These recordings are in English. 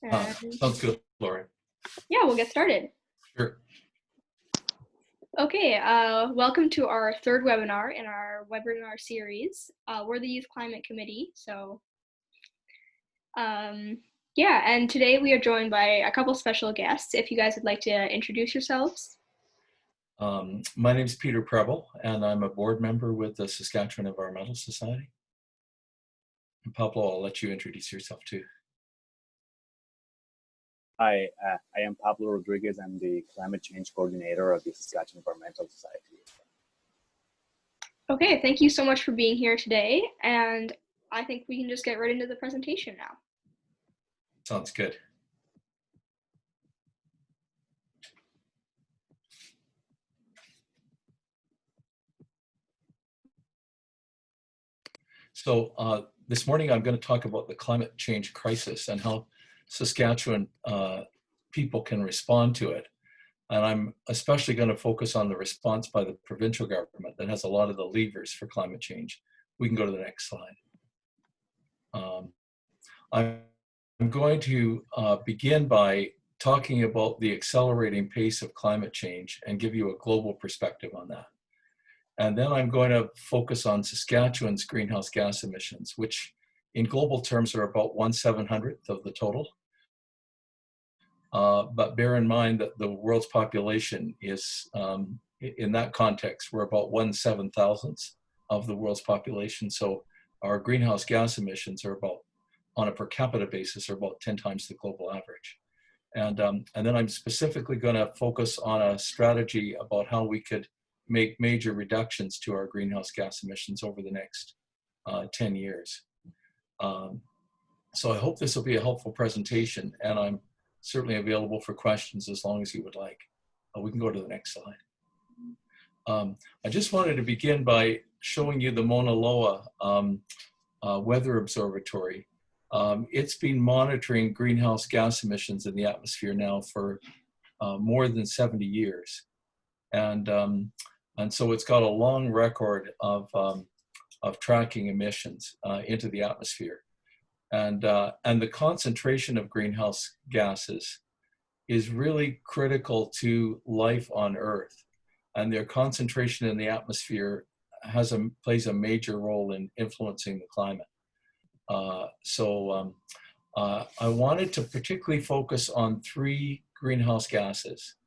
And Sounds good, Lauren. yeah, we'll get started. Sure. Okay, welcome to our third webinar in our webinar series. We're the Youth Climate Committee, yeah, and today we are joined by a couple special guests. If you guys would like to introduce yourselves. My name is Peter Prebble, and I'm a board member with the Saskatchewan Environmental Society. And Pablo, I'll let you introduce yourself too. Hi, I am Pablo Rodriguez. I'm the Climate Change Coordinator of the Saskatchewan Environmental Society. Okay, thank you so much for being here today, and I think we can just get right into the presentation now. Sounds good. So this morning I'm going to talk about the climate change crisis and how Saskatchewan people can respond to it. And I'm especially going to focus on the response by the provincial government that has a lot of the levers for climate change. We can go to the next slide. I'm going to begin by talking about the accelerating pace of climate change and give you a global perspective on that. And then I'm going to focus on Saskatchewan's greenhouse gas emissions, which in global terms are about 1/700th of the total. But bear in mind that the world's population is, in that context, we're about 1/7000th of the world's population. So our greenhouse gas emissions are about, on a per capita basis, are about 10 times the global average. And then I'm specifically going to focus on a strategy about how we could make major reductions to our greenhouse gas emissions over the next 10 years. So I hope this will be a helpful presentation, and I'm certainly available for questions as long as you would like. We can go to the next slide. I just wanted to begin by showing you the Mauna Loa Weather Observatory. It's been monitoring greenhouse gas emissions in the atmosphere now for more than 70 years. And so it's got a long record of tracking emissions into the atmosphere. And the concentration of greenhouse gases is really critical to life on Earth. And their concentration in the atmosphere plays a major role in influencing the climate. I wanted to particularly focus on three greenhouse gases: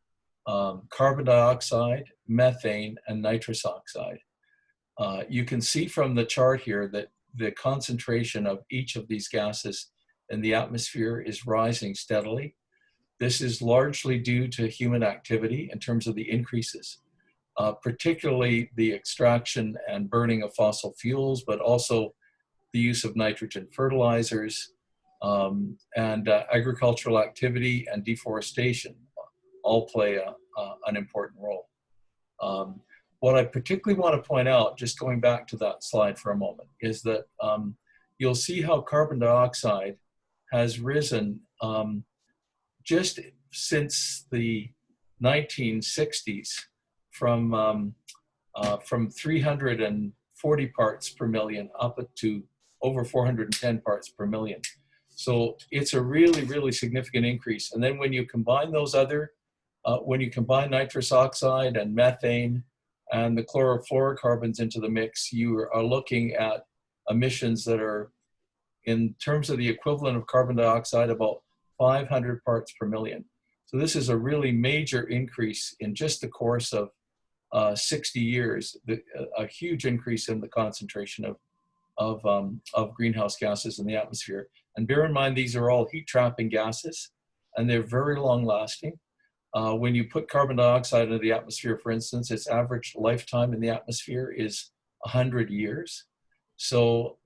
carbon dioxide, methane, and nitrous oxide. You can see from the chart here that the concentration of each of these gases in the atmosphere is rising steadily. This is largely due to human activity in terms of the increases, particularly the extraction and burning of fossil fuels, but also the use of nitrogen fertilizers, and agricultural activity and deforestation all play an important role. What I particularly want to point out, just going back to that slide for a moment, is that you'll see how carbon dioxide has risen just since the 1960s from 340 parts per million up to over 410 parts per million. So it's a really, really significant increase. And then when you combine those when you combine nitrous oxide and methane and the chlorofluorocarbons into the mix, you are looking at emissions that are, in terms of the equivalent of carbon dioxide, about 500 parts per million. So this is a really major increase in just the course of 60 years, a huge increase in the concentration of greenhouse gases in the atmosphere. And bear in mind, these are all heat-trapping gases, and they're very long-lasting. When you put carbon dioxide into the atmosphere, for instance, its average lifetime in the atmosphere is 100 years. So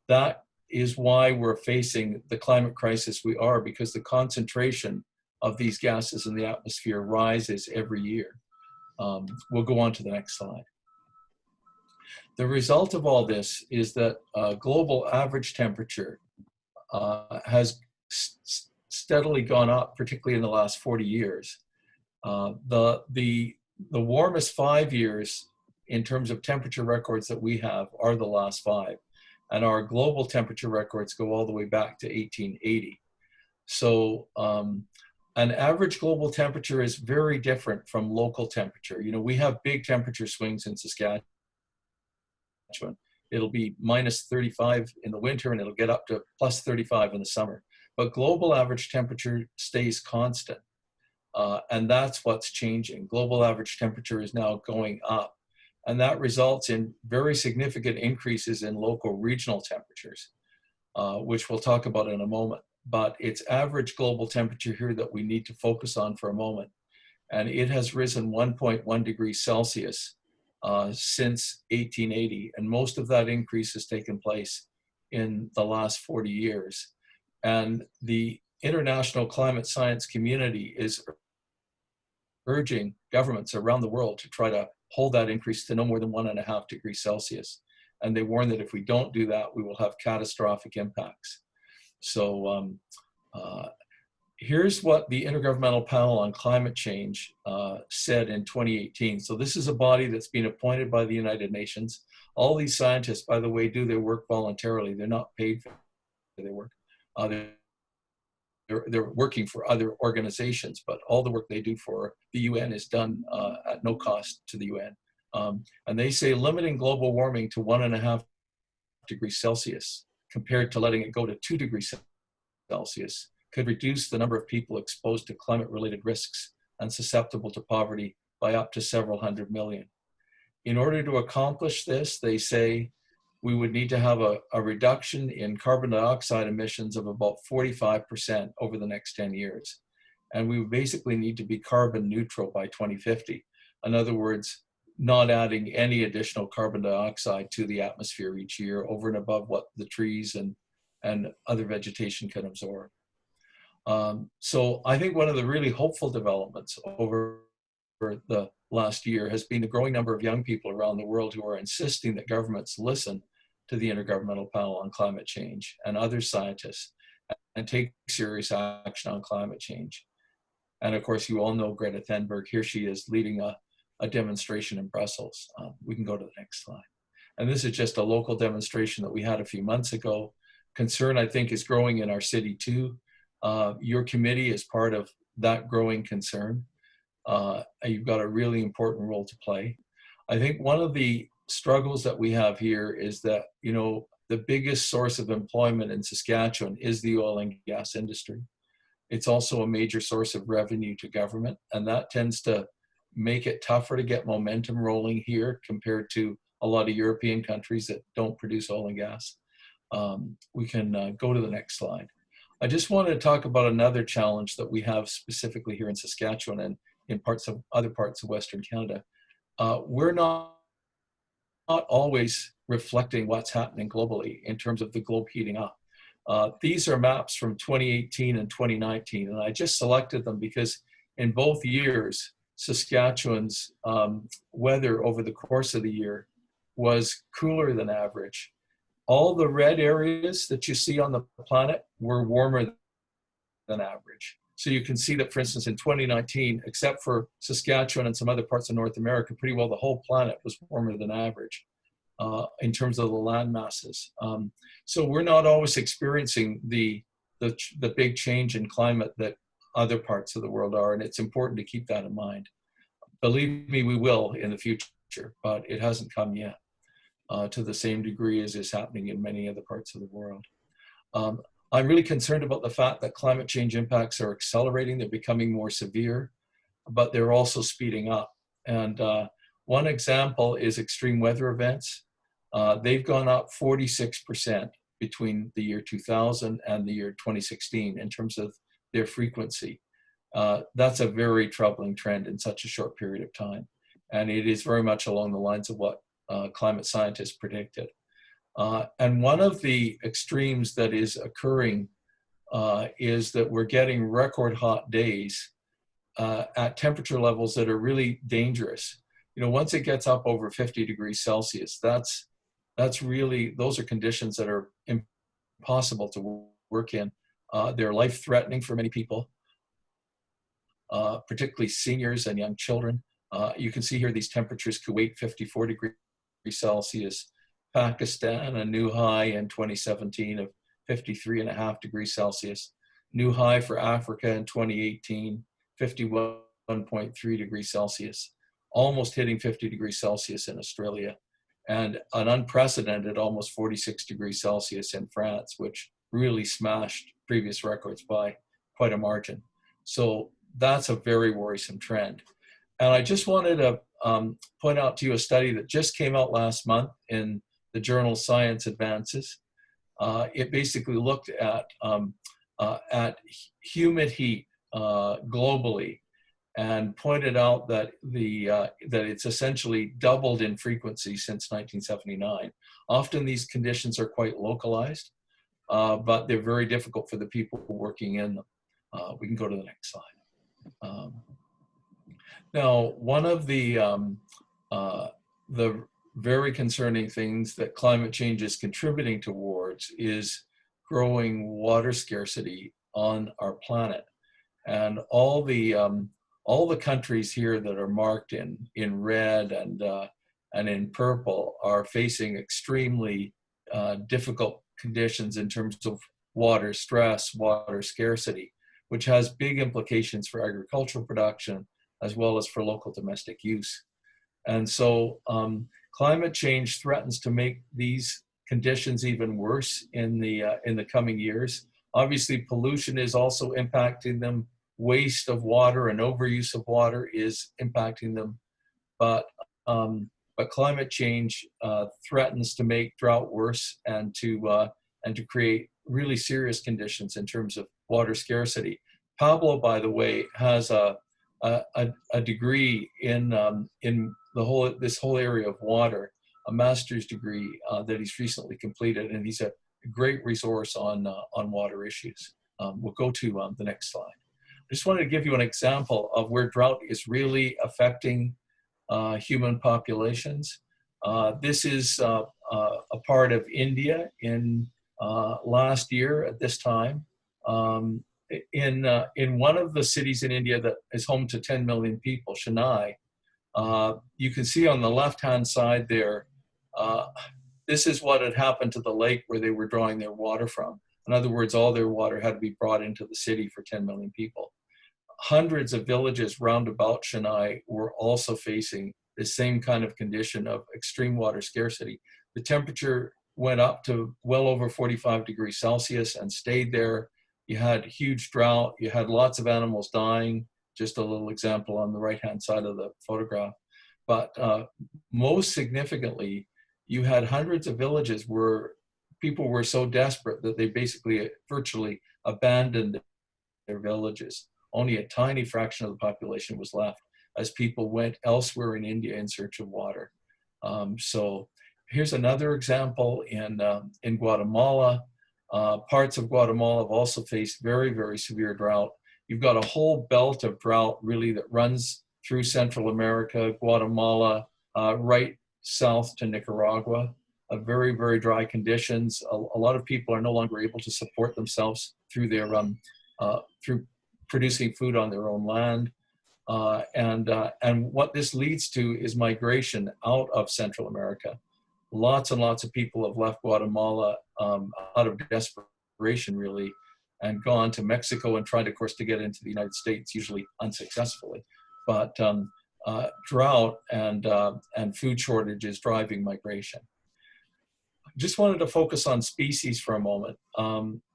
that is why we're facing the climate crisis we are, because the concentration of these gases in the atmosphere rises every year. We'll go on to the next slide. The result of all this is that global average temperature has steadily gone up, particularly in the last 40 years. The warmest 5 years in terms of temperature records that we have are the last 5. And our global temperature records go all the way back to 1880. So an average global temperature is very different from local temperature. You know, we have big temperature swings in Saskatchewan. It'll be minus 35 in the winter and it'll get up to plus 35 in the summer. But global average temperature stays constant. And that's what's changing. Global average temperature is now going up. And that results in very significant increases in local regional temperatures, which we'll talk about in a moment. But it's average global temperature here that we need to focus on for a moment. And it has risen 1.1 degrees Celsius since 1880. And most of that increase has taken place in the last 40 years. And the international climate science community is urging governments around the world to try to hold that increase to no more than 1.5 degrees Celsius. And they warn that if we don't do that, we will have catastrophic impacts. So here's what the Intergovernmental Panel on Climate Change said in 2018. So this is a body that's been appointed by the United Nations. All these scientists, by the way, do their work voluntarily. They're not paid for their work. They're working for other organizations, but all the work they do for the UN is done at no cost to the UN. And they say limiting global warming to 1.5 degrees Celsius compared to letting it go to 2 degrees Celsius could reduce the number of people exposed to climate-related risks and susceptible to poverty by up to several hundred million. In order to accomplish this, they say we would need to have a reduction in carbon dioxide emissions of about 45% over the next 10 years. And we would basically need to be carbon neutral by 2050. In other words, not adding any additional carbon dioxide to the atmosphere each year over and above what the trees and other vegetation can absorb. So I think one of the really hopeful developments over the last year has been the growing number of young people around the world who are insisting that governments listen to the Intergovernmental Panel on Climate Change and other scientists and take serious action on climate change. And of course, you all know Greta Thunberg. Here she is leading a demonstration in Brussels. We can go to the next slide. And this is just a local demonstration that we had a few months ago. Concern, I think, is growing in our city too. Your committee is part of that growing concern. You've got a really important role to play. I think one of the struggles that we have here is that, you know, the biggest source of employment in Saskatchewan is the oil and gas industry. It's also a major source of revenue to government, and that tends to make it tougher to get momentum rolling here compared to a lot of European countries that don't produce oil and gas. We can go to the next slide. I just wanted to talk about another challenge that we have specifically here in Saskatchewan and in other parts of Western Canada. We're not always reflecting what's happening globally in terms of the globe heating up. These are maps from 2018 and 2019, and I just selected them because in both years, Saskatchewan's weather over the course of the year was cooler than average. All the red areas that you see on the planet were warmer than average. So you can see that, for instance, in 2019, except for Saskatchewan and some other parts of North America, pretty well the whole planet was warmer than average in terms of the land masses. So we're not always experiencing the big change in climate that other parts of the world are, and it's important to keep that in mind. Believe me, we will in the future, but it hasn't come yet to the same degree as is happening in many other parts of the world. I'm really concerned about the fact that climate change impacts are accelerating. They're becoming more severe, but they're also speeding up. And one example is extreme weather events. They've gone up 46% between the year 2000 and the year 2016 in terms of their frequency. That's a very troubling trend in such a short period of time. And it is very much along the lines of what climate scientists predicted. And one of the extremes that is occurring is that we're getting record hot days at temperature levels that are really dangerous. You know, once it gets up over 50 degrees Celsius, those are conditions that are impossible to work in. They're life-threatening for many people, particularly seniors and young children. You can see here these temperatures: Kuwait 54 degrees Celsius, Pakistan a new high in 2017 of 53.5 degrees Celsius. new high for Africa in 2018, 51.3 degrees Celsius, almost hitting 50 degrees Celsius in Australia, and an unprecedented almost 46 degrees Celsius in France, which really smashed previous records by quite a margin. So that's a very worrisome trend. And I just wanted to point out to you a study that just came out last month in the journal Science Advances. It basically looked at humid heat globally, and pointed out that that it's essentially doubled in frequency since 1979. Often these conditions are quite localized, but they're very difficult for the people working in them. We can go to the next slide. Now, one of the very concerning things that climate change is contributing towards is growing water scarcity on our planet. And all the countries here that are marked in red and in purple are facing extremely difficult conditions in terms of water stress, water scarcity, which has big implications for agricultural production as well as for local domestic use. And so climate change threatens to make these conditions even worse in the coming years. Obviously, pollution is also impacting them. Waste of water and overuse of water is impacting them, but climate change threatens to make drought worse and to create really serious conditions in terms of water scarcity. Pablo, by the way, has a degree in this whole area of water, a master's degree that he's recently completed, and he's a great resource on water issues. We'll go to the next slide. I just wanted to give you an example of where drought is really affecting human populations. This is a part of India in last year at this time. In one of the cities in India that is home to 10 million people, Chennai, you can see on the left-hand side there, this is what had happened to the lake where they were drawing their water from. In other words, all their water had to be brought into the city for 10 million people. Hundreds of villages round about Chennai were also facing the same kind of condition of extreme water scarcity. The temperature went up to well over 45 degrees Celsius and stayed there. You had huge drought. You had lots of animals dying. Just a little example on the right-hand side of the photograph. But most significantly, you had hundreds of villages where people were so desperate that they basically virtually abandoned their villages. Only a tiny fraction of the population was left as people went elsewhere in India in search of water. So here's another example in Guatemala. Parts of Guatemala have also faced very, very severe drought. You've got a whole belt of drought really that runs through Central America, Guatemala, right south to Nicaragua. Very, very dry conditions. A lot of people are no longer able to support themselves through their through producing food on their own land. And what this leads to is migration out of Central America. Lots and lots of people have left Guatemala out of desperation, really, and gone to Mexico and tried, of course, to get into the United States, usually unsuccessfully. But drought and food shortages driving migration. Just wanted to focus on species for a moment.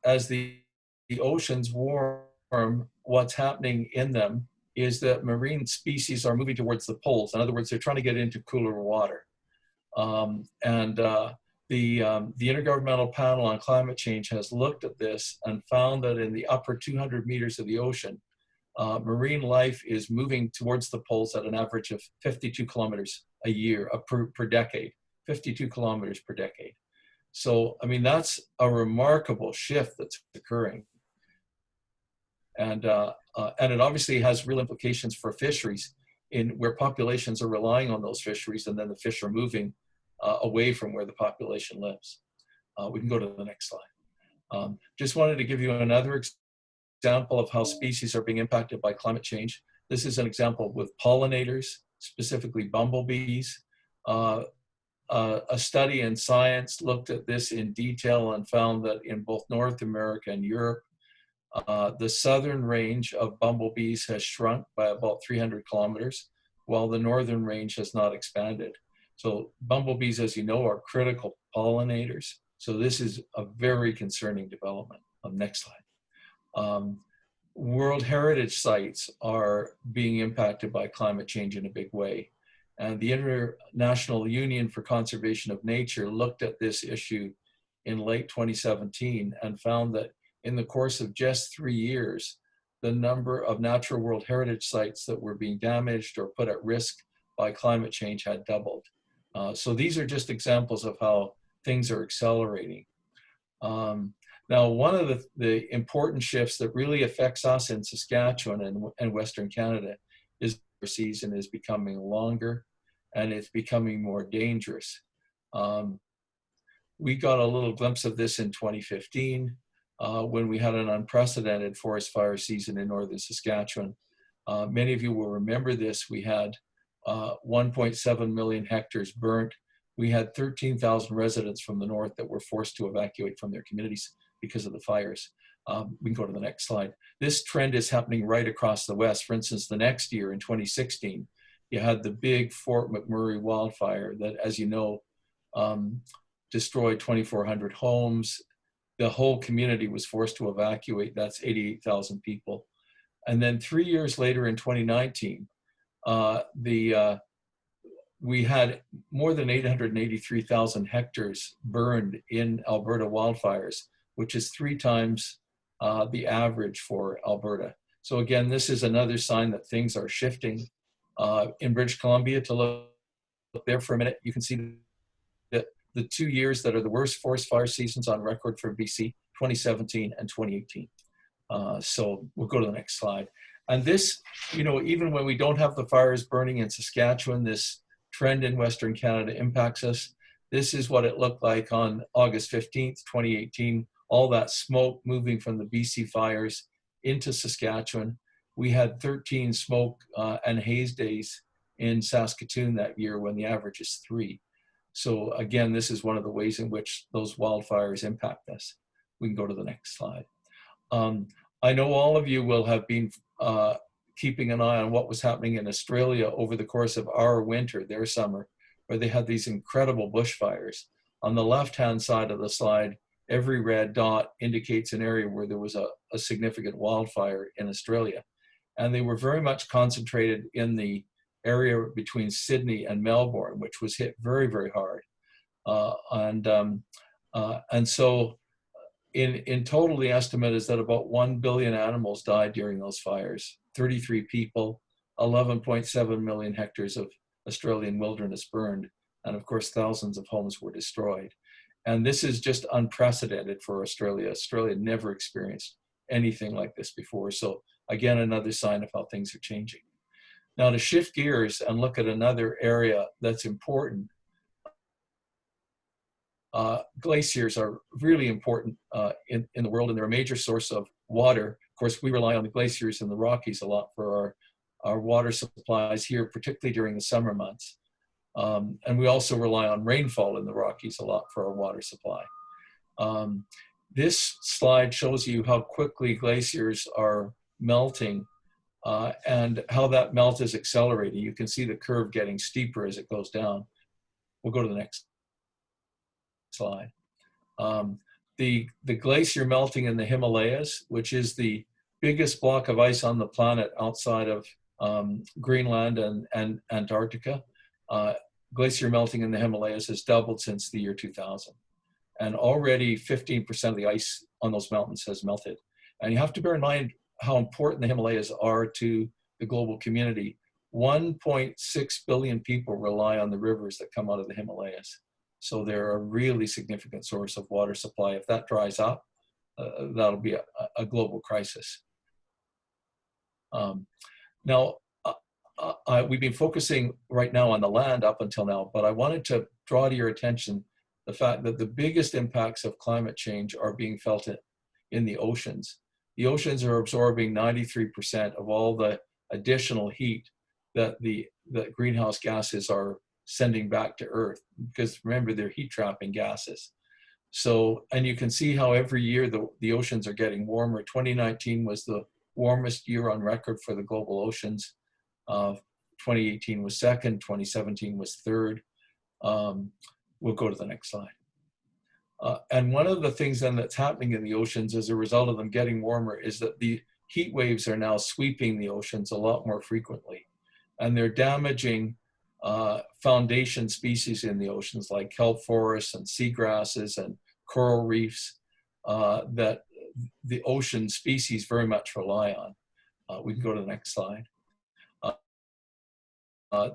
As the oceans warm, what's happening in them is that marine species are moving towards the poles. In other words, they're trying to get into cooler water. The Intergovernmental Panel on Climate Change has looked at this and found that in the upper 200 meters of the ocean, marine life is moving towards the poles at an average of 52 kilometers a year, per decade, 52 kilometers per decade. So, I mean, that's a remarkable shift that's occurring. And it obviously has real implications for fisheries in where populations are relying on those fisheries, and then the fish are moving away from where the population lives. We can go to the next slide. Just wanted to give you another example of how species are being impacted by climate change. This is an example with pollinators, specifically bumblebees. A study in Science looked at this in detail and found that in both North America and Europe, The southern range of bumblebees has shrunk by about 300 kilometers, while the northern range has not expanded. So bumblebees, as you know, are critical pollinators. So this is a very concerning development. Next slide. World heritage sites are being impacted by climate change in a big way. And the International Union for Conservation of Nature looked at this issue in late 2017 and found that in the course of just 3 years, the number of natural world heritage sites that were being damaged or put at risk by climate change had doubled. So these are just examples of how things are accelerating. Now, one of the important shifts that really affects us in Saskatchewan and Western Canada is the season is becoming longer and it's becoming more dangerous. We got a little glimpse of this in 2015 when we had an unprecedented forest fire season in northern Saskatchewan. Many of you will remember this. We had 1.7 million hectares burnt. We had 13,000 residents from the north that were forced to evacuate from their communities because of the fires. We can go to the next slide. This trend is happening right across the West. For instance, the next year in 2016, you had the big Fort McMurray wildfire that, as you know, destroyed 2,400 homes. The whole community was forced to evacuate. That's 88,000 people. And then 3 years later in 2019, we had more than 883,000 hectares burned in Alberta wildfires, which is 3 times the average for Alberta. So again, this is another sign that things are shifting. In British Columbia, to look there for a minute, you can see that the 2 years that are the worst forest fire seasons on record for BC, 2017 and 2018. So we'll go to the next slide. And this, you know, even when we don't have the fires burning in Saskatchewan, this trend in Western Canada impacts us. This is what it looked like on August 15th, 2018, all that smoke moving from the BC fires into Saskatchewan. We had 13 smoke and haze days in Saskatoon that year when the average is 3. So again, this is one of the ways in which those wildfires impact us. We can go to the next slide. I know all of you will have been keeping an eye on what was happening in Australia over the course of our winter, their summer, where they had these incredible bushfires. On the left-hand side of the slide, every red dot indicates an area where there was a significant wildfire in Australia. And they were very much concentrated in the area between Sydney and Melbourne, which was hit very, very hard. And so in total, the estimate is that about 1 billion animals died during those fires, 33 people, 11.7 million hectares of Australian wilderness burned, and of course, thousands of homes were destroyed. And this is just unprecedented for Australia. Australia never experienced anything like this before. So again, another sign of how things are changing. Now to shift gears and look at another area that's important, glaciers are really important in the world, and they're a major source of water. Of course, we rely on the glaciers in the Rockies a lot for our water supplies here, particularly during the summer months. And we also rely on rainfall in the Rockies a lot for our water supply. This slide shows you how quickly glaciers are melting and how that melt is accelerating. You can see the curve getting steeper as it goes down. We'll go to the next slide. The glacier melting in the Himalayas, which is the biggest block of ice on the planet outside of Greenland and Antarctica. Glacier melting in the Himalayas has doubled since the year 2000. And already 15% of the ice on those mountains has melted. And you have to bear in mind how important the Himalayas are to the global community. 1.6 billion people rely on the rivers that come out of the Himalayas. So they're a really significant source of water supply. If that dries up, that'll be a global crisis. Now, we've been focusing right now on the land up until now, but I wanted to draw to your attention the fact that the biggest impacts of climate change are being felt in the oceans. The oceans are absorbing 93% of all the additional heat that the greenhouse gases are sending back to Earth, because remember, they're heat trapping gases. So, and you can see how every year the oceans are getting warmer. 2019 was the warmest year on record for the global oceans. 2018 was second, 2017 was third. We'll go to the next slide. And one of the things then that's happening in the oceans as a result of them getting warmer is that the heat waves are now sweeping the oceans a lot more frequently. And they're damaging foundation species in the oceans like kelp forests and seagrasses and coral reefs that the ocean species very much rely on. We can go to the next slide.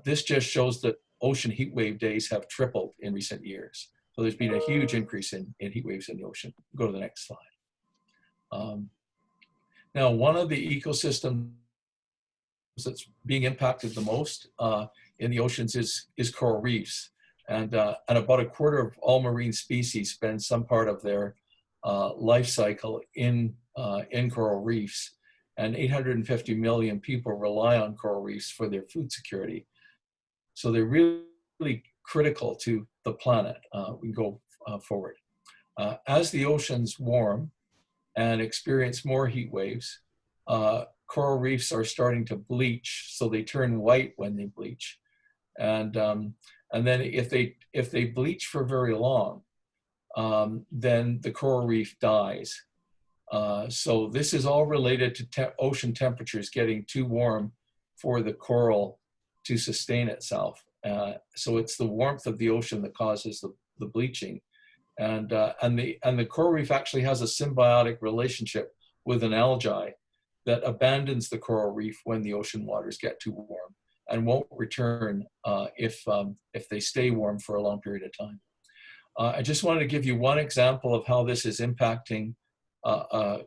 This just shows that ocean heat wave days have tripled in recent years. So there's been a huge increase in heat waves in the ocean. Go to the next slide. Now, one of the ecosystems that's being impacted the most in the oceans is coral reefs. And about a quarter of all marine species spend some part of their life cycle in coral reefs. And 850 million people rely on coral reefs for their food security. So they're really critical to the planet. We can go forward. As the oceans warm and experience more heat waves, coral reefs are starting to bleach, so they turn white when they bleach. And then if they bleach for very long, then the coral reef dies. So this is all related to ocean temperatures getting too warm for the coral to sustain itself. So it's the warmth of the ocean that causes the bleaching. And the coral reef actually has a symbiotic relationship with an algae that abandons the coral reef when the ocean waters get too warm and won't return if they stay warm for a long period of time. I just wanted to give you one example of how this is impacting a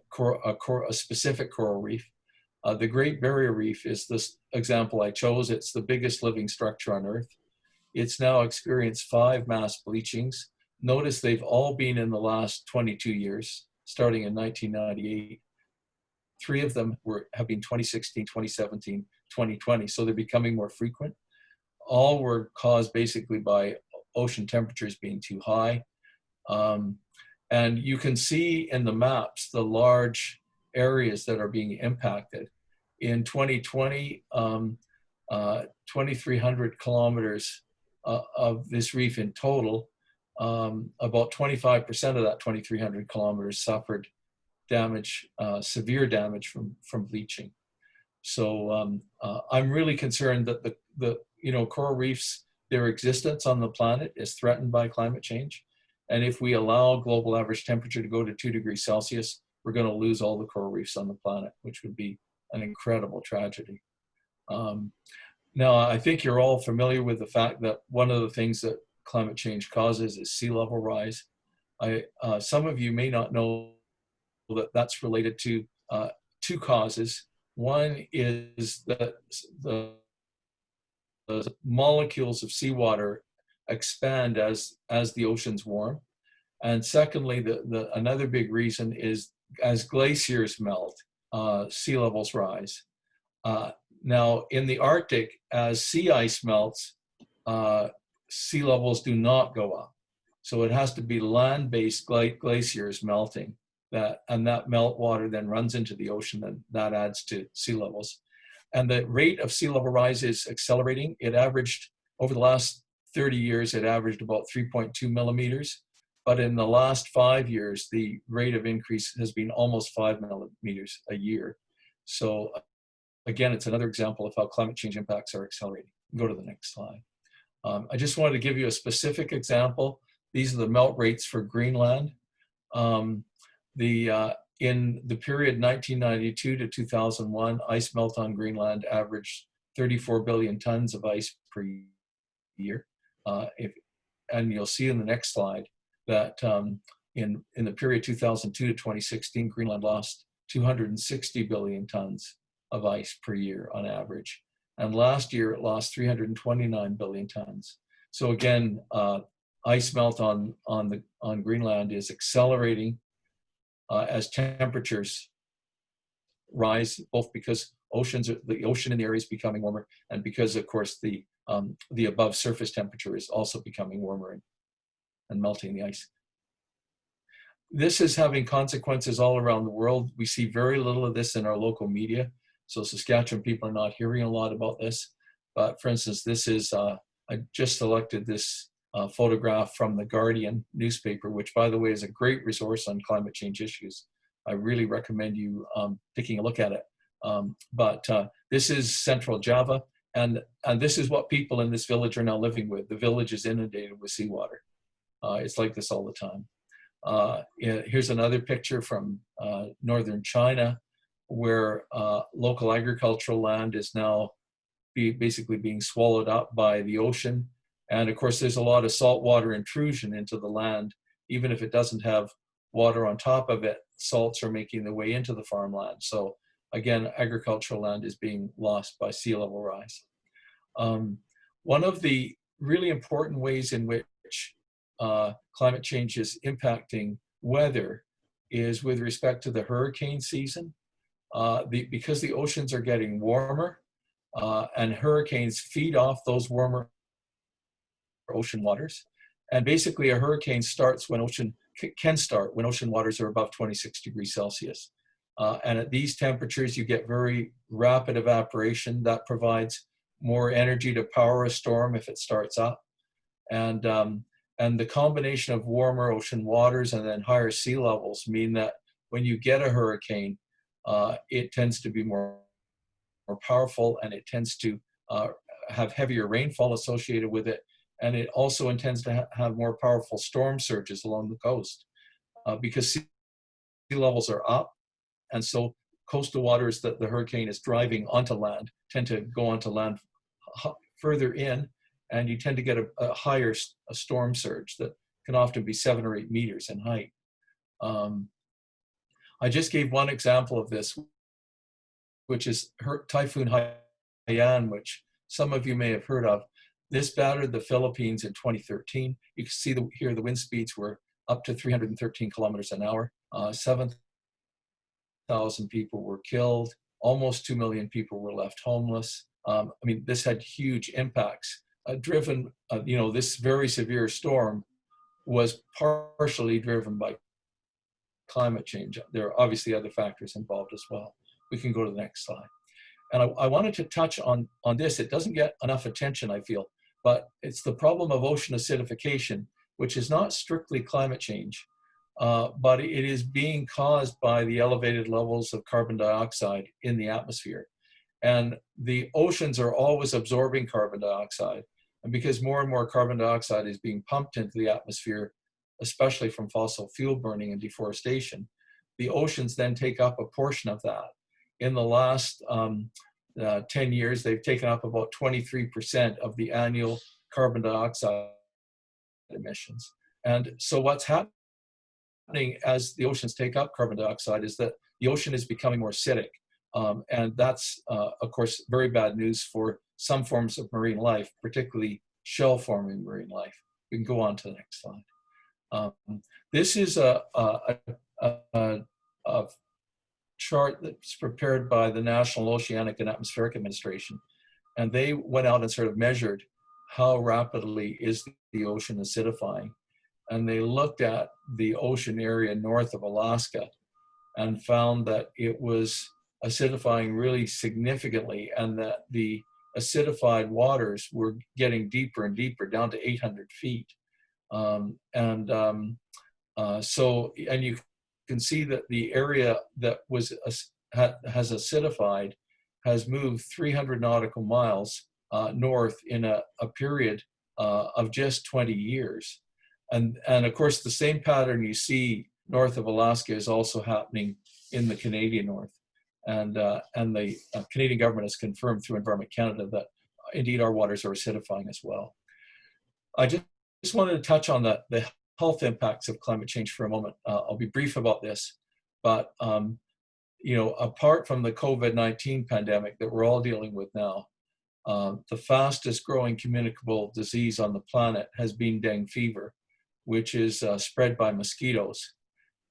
specific coral reef. The Great Barrier Reef is this example I chose. It's the biggest living structure on Earth. It's now experienced 5 mass bleachings. Notice they've all been in the last 22 years, starting in 1998. 3 of them have been 2016, 2017, 2020, so they're becoming more frequent. All were caused basically by ocean temperatures being too high. And you can see in the maps the large areas that are being impacted. In 2020, 2,300 kilometers of this reef in total, about 25% of that 2,300 kilometers suffered damage, severe damage from bleaching. So I'm really concerned that the coral reefs, their existence on the planet is threatened by climate change. And if we allow global average temperature to go to 2 degrees Celsius, we're going to lose all the coral reefs on the planet, which would be an incredible tragedy. Now, I think you're all familiar with the fact that one of the things that climate change causes is sea level rise. Some of you may not know that that's related to 2 causes. One is that the molecules of seawater expand as the oceans warm. And secondly, another big reason is as glaciers melt, sea levels rise. Now, in the Arctic, as sea ice melts, sea levels do not go up. So it has to be land-based glaciers melting, and that meltwater then runs into the ocean, and that adds to sea levels. And the rate of sea level rise is accelerating. It averaged, over the last 30 years, it averaged about 3.2 millimeters. But in the last 5 years, the rate of increase has been almost 5 millimeters a year. So again, it's another example of how climate change impacts are accelerating. Go to the next slide. I just wanted to give you a specific example. These are the melt rates for Greenland. In the period 1992 to 2001, ice melt on Greenland averaged 34 billion tons of ice per year. And you'll see in the next slide that in the period 2002 to 2016, Greenland lost 260 billion tons of ice per year on average. And last year it lost 329 billion tons. So again, ice melt on Greenland is accelerating as temperatures rise, both because the ocean in the area is becoming warmer, and because, of course, the above surface temperature is also becoming warmer and melting the ice. This is having consequences all around the world. We see very little of this in our local media. So Saskatchewan people are not hearing a lot about this. But for instance, this is, I just selected this photograph from the Guardian newspaper, which by the way is a great resource on climate change issues. I really recommend you taking a look at it. But this is Central Java, and this is what people in this village are now living with. The village is inundated with seawater. It's like this all the time. Here's another picture from northern China, where local agricultural land is now basically being swallowed up by the ocean. And of course, there's a lot of saltwater intrusion into the land. Even if it doesn't have water on top of it, salts are making their way into the farmland. So again, agricultural land is being lost by sea level rise. One of the really important ways in which climate change is impacting weather is with respect to the hurricane season. Because the oceans are getting warmer and hurricanes feed off those warmer ocean waters. And basically a hurricane starts when can start when ocean waters are above 26 degrees Celsius. And at these temperatures, you get very rapid evaporation that provides more energy to power a storm if it starts up. And the combination of warmer ocean waters and then higher sea levels mean that when you get a hurricane, it tends to be more powerful, and it tends to have heavier rainfall associated with it. And it also intends to have more powerful storm surges along the coast because sea levels are up. And so coastal waters that the hurricane is driving onto land tend to go onto land further in, and you tend to get a higher storm surge that can often be 7 or 8 meters in height. I just gave one example of this, which is Typhoon Haiyan, which some of you may have heard of. This battered the Philippines in 2013. You can see here the wind speeds were up to 313 kilometers an hour. 7,000 people were killed. Almost 2 million people were left homeless. I mean, this had huge impacts. This very severe storm was partially driven by climate change. There are obviously other factors involved as well. We can go to the next slide. And I wanted to touch on this. It doesn't get enough attention, I feel, but it's the problem of ocean acidification, which is not strictly climate change, but it is being caused by the elevated levels of carbon dioxide in the atmosphere. And the oceans are always absorbing carbon dioxide. And because more and more carbon dioxide is being pumped into the atmosphere, especially from fossil fuel burning and deforestation, the oceans then take up a portion of that. In the last 10 years, they've taken up about 23% of the annual carbon dioxide emissions. And so what's happening as the oceans take up carbon dioxide is that the ocean is becoming more acidic. And that's, of course, very bad news for some forms of marine life, particularly shell-forming marine life. We can go on to the next slide. This is a chart that's prepared by the National Oceanic and Atmospheric Administration. And they went out and sort of measured how rapidly is the ocean acidifying. And they looked at the ocean area north of Alaska and found that it was acidifying really significantly, and that the acidified waters were getting deeper and deeper, down to 800 feet. And you can see that the area that has acidified has moved 300 nautical miles north in a period of just 20 years. And of course, the same pattern you see north of Alaska is also happening in the Canadian north. And the Canadian government has confirmed through Environment Canada that indeed our waters are acidifying as well. I just wanted to touch on the health impacts of climate change for a moment. I'll be brief about this, but apart from the COVID-19 pandemic that we're all dealing with now, the fastest growing communicable disease on the planet has been dengue fever, which is spread by mosquitoes.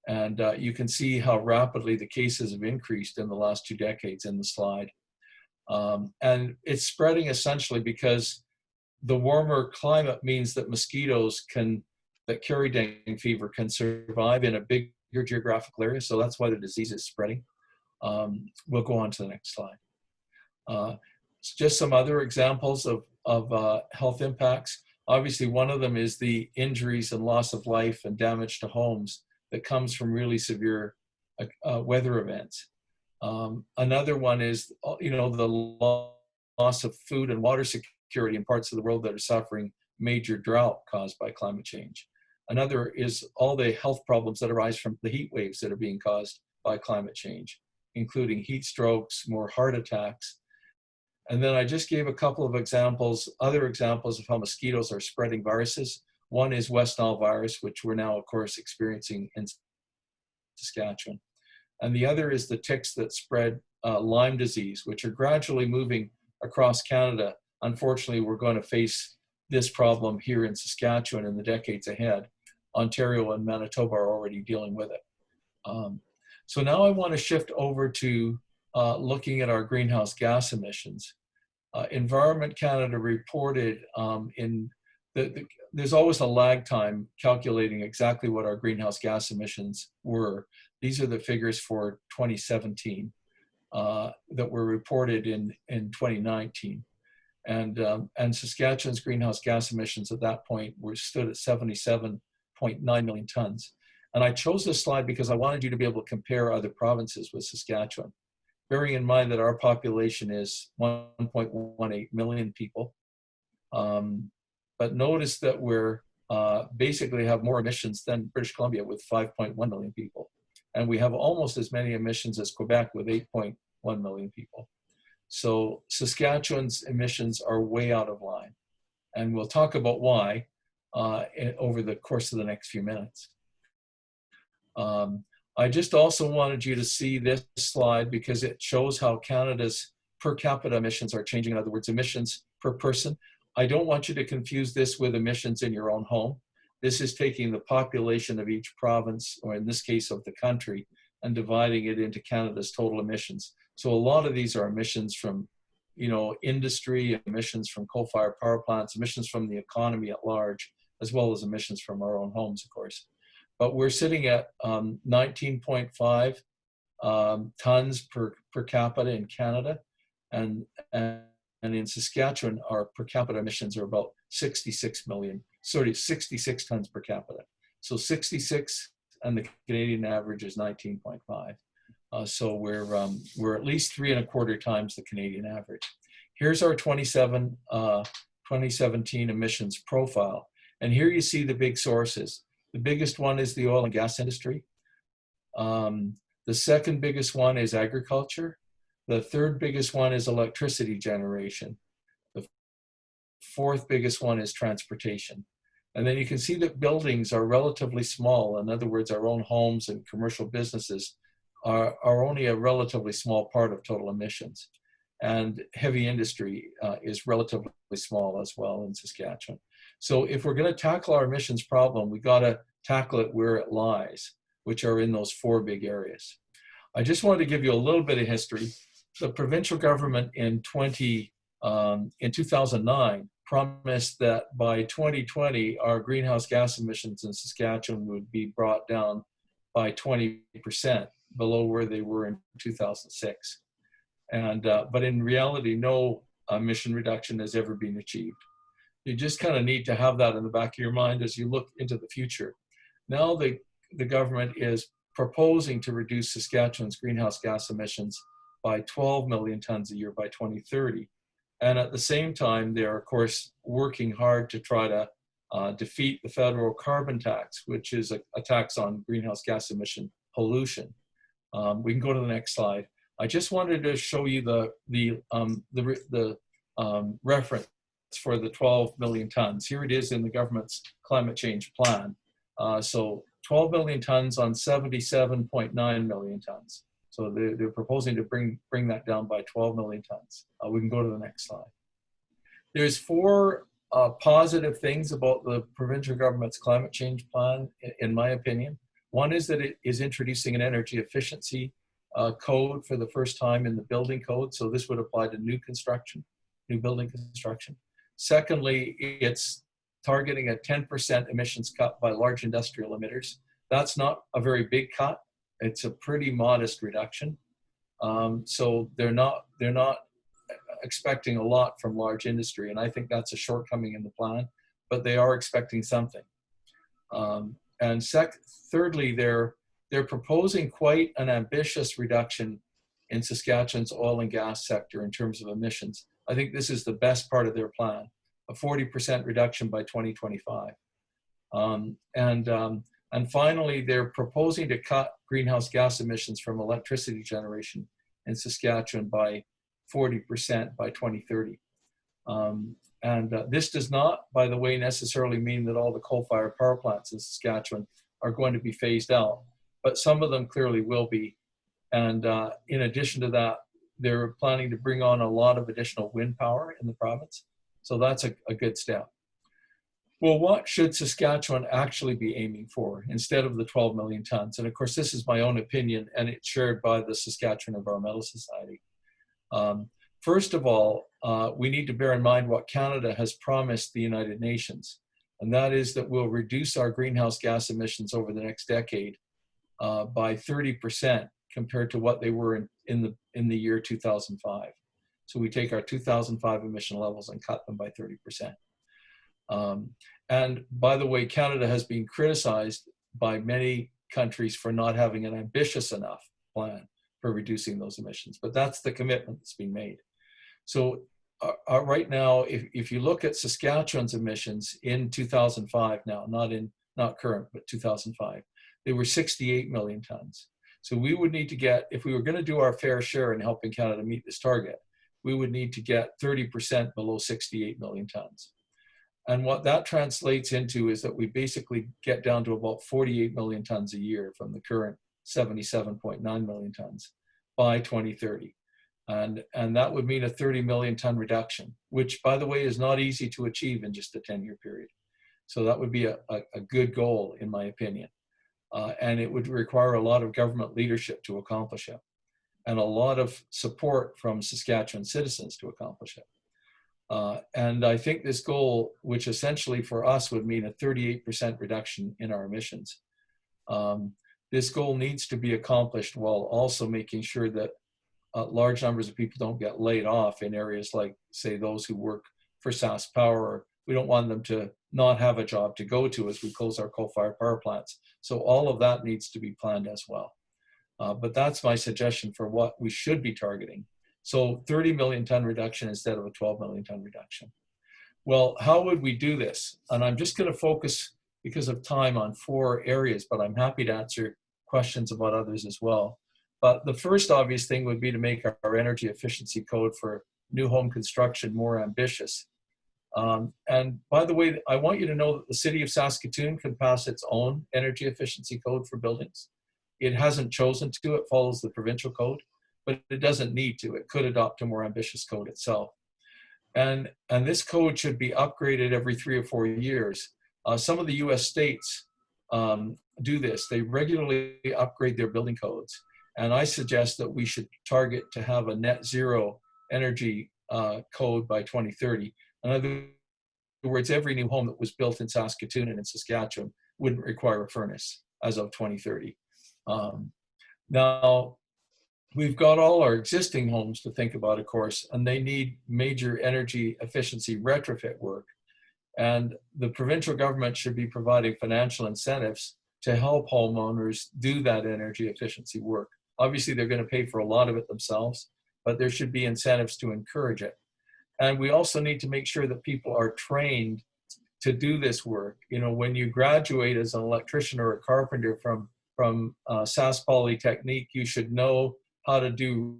And you can see how rapidly the cases have increased in the last 2 decades in the slide. And it's spreading essentially because the warmer climate means that mosquitoes can that carry dengue fever can survive in a bigger geographical area. So that's why the disease is spreading. We'll go on to the next slide. Just some other examples of health impacts. Obviously, one of them is the injuries and loss of life and damage to homes that comes from really severe weather events. Another one is, the loss of food and water security in parts of the world that are suffering major drought caused by climate change. Another is all the health problems that arise from the heat waves that are being caused by climate change, including heat strokes, more heart attacks. And then I just gave a couple of examples, other examples of how mosquitoes are spreading viruses. One is West Nile virus, which we're now, of course, experiencing in Saskatchewan. And the other is the ticks that spread Lyme disease, which are gradually moving across Canada. Unfortunately, we're going to face this problem here in Saskatchewan in the decades ahead. Ontario and Manitoba are already dealing with it. So now I want to shift over to looking at our greenhouse gas emissions. Environment Canada reported there's always a lag time calculating exactly what our greenhouse gas emissions were. These are the figures for 2017 that were reported in 2019. And Saskatchewan's greenhouse gas emissions at that point stood at 77.9 million tons. And I chose this slide because I wanted you to be able to compare other provinces with Saskatchewan, bearing in mind that our population is 1.18 million people. But notice that we're basically have more emissions than British Columbia with 5.1 million people. And we have almost as many emissions as Quebec with 8.1 million people. So Saskatchewan's emissions are way out of line. And we'll talk about why over the course of the next few minutes. I just also wanted you to see this slide because it shows how Canada's per capita emissions are changing. In other words, emissions per person. I don't want you to confuse this with emissions in your own home. This is taking the population of each province, or in this case of the country, and dividing it into Canada's total emissions. So a lot of these are emissions from, industry, emissions from coal-fired power plants, emissions from the economy at large, as well as emissions from our own homes, of course. But we're sitting at 19.5 tons per capita in Canada, and in Saskatchewan, our per capita emissions are about 66 tons per capita. So 66, and the Canadian average is 19.5. So we're at least 3.25 times the Canadian average. Here's our 2017 emissions profile. And here you see the big sources. The biggest one is the oil and gas industry. The second biggest one is agriculture. The third biggest one is electricity generation. The fourth biggest one is transportation. And then you can see that buildings are relatively small. In other words, our own homes and commercial businesses are only a relatively small part of total emissions. And heavy industry is relatively small as well in Saskatchewan. So if we're going to tackle our emissions problem, we got to tackle it where it lies, which are in those four big areas. I just wanted to give you a little bit of history. The provincial government in 2009 promised that by 2020, our greenhouse gas emissions in Saskatchewan would be brought down by 20% below where they were in 2006. But in reality, no emission reduction has ever been achieved. You just kind of need to have that in the back of your mind as you look into the future. Now the government is proposing to reduce Saskatchewan's greenhouse gas emissions by 12 million tons a year by 2030. And at the same time, they're, of course, working hard to try to defeat the federal carbon tax, which is a tax on greenhouse gas emission pollution. We can go to the next slide. I just wanted to show you the reference for the 12 million tons. Here it is in the government's climate change plan. So 12 million tons on 77.9 million tons. So they're proposing to bring that down by 12 million tons. We can go to the next slide. There's four positive things about the provincial government's climate change plan, in my opinion. One is that it is introducing an energy efficiency code for the first time in the building code. So this would apply to new building construction. Secondly, it's targeting a 10% emissions cut by large industrial emitters. That's not a very big cut. It's a pretty modest reduction. So they're not expecting a lot from large industry, and I think that's a shortcoming in the plan, but they are expecting something. And thirdly, they're proposing quite an ambitious reduction in Saskatchewan's oil and gas sector in terms of emissions. I think this is the best part of their plan, a 40% reduction by 2025. And finally, they're proposing to cut greenhouse gas emissions from electricity generation in Saskatchewan by 40% by 2030. This does not, by the way, necessarily mean that all the coal-fired power plants in Saskatchewan are going to be phased out, but some of them clearly will be. And in addition to that, they're planning to bring on a lot of additional wind power in the province. So that's a good step. Well, what should Saskatchewan actually be aiming for instead of the 12 million tons? And of course, this is my own opinion, and it's shared by the Saskatchewan Environmental Society. First of all, we need to bear in mind what Canada has promised the United Nations, and that is that we'll reduce our greenhouse gas emissions over the next decade by 30% compared to what they were in the year 2005. So we take our 2005 emission levels and cut them by 30%. And by the way, Canada has been criticized by many countries for not having an ambitious enough plan for reducing those emissions, but that's the commitment that's being made. So right now, if you look at Saskatchewan's emissions in 2005 now, not current, but 2005, they were 68 million tons. So we would need to get, if we were going to do our fair share in helping Canada meet this target, we would need to get 30% below 68 million tons. And what that translates into is that we basically get down to about 48 million tons a year from the current 77.9 million tons by 2030. And that would mean a 30 million ton reduction, which, by the way, is not easy to achieve in just a 10-year period. So that would be a good goal, in my opinion. And it would require a lot of government leadership to accomplish it, and a lot of support from Saskatchewan citizens to accomplish it. And I think this goal, which essentially for us would mean a 38% reduction in our emissions, this goal needs to be accomplished while also making sure that large numbers of people don't get laid off in areas like, say, those who work for SaskPower. We don't want them to not have a job to go to as we close our coal-fired power plants. So all of that needs to be planned as well. But that's my suggestion for what we should be targeting. So 30 million ton reduction instead of a 12 million ton reduction. Well, how would we do this? And I'm just going to focus, because of time, on 4 areas, but I'm happy to answer questions about others as well. But the first obvious thing would be to make our energy efficiency code for new home construction more ambitious. And by the way, I want you to know that the city of Saskatoon can pass its own energy efficiency code for buildings. It hasn't chosen to. It follows the provincial code, but it doesn't need to. It could adopt a more ambitious code itself. And this code should be upgraded every 3 or 4 years. Some of the US states do this. They regularly upgrade their building codes. And I suggest that we should target to have a net zero energy code by 2030. In other words, every new home that was built in Saskatoon and in Saskatchewan wouldn't require a furnace as of 2030. Now, we've got all our existing homes to think about, of course, and they need major energy efficiency retrofit work. And the provincial government should be providing financial incentives to help homeowners do that energy efficiency work. Obviously, they're going to pay for a lot of it themselves, but there should be incentives to encourage it. And we also need to make sure that people are trained to do this work. You know, when you graduate as an electrician or a carpenter from Sask Polytechnique, you should know how to do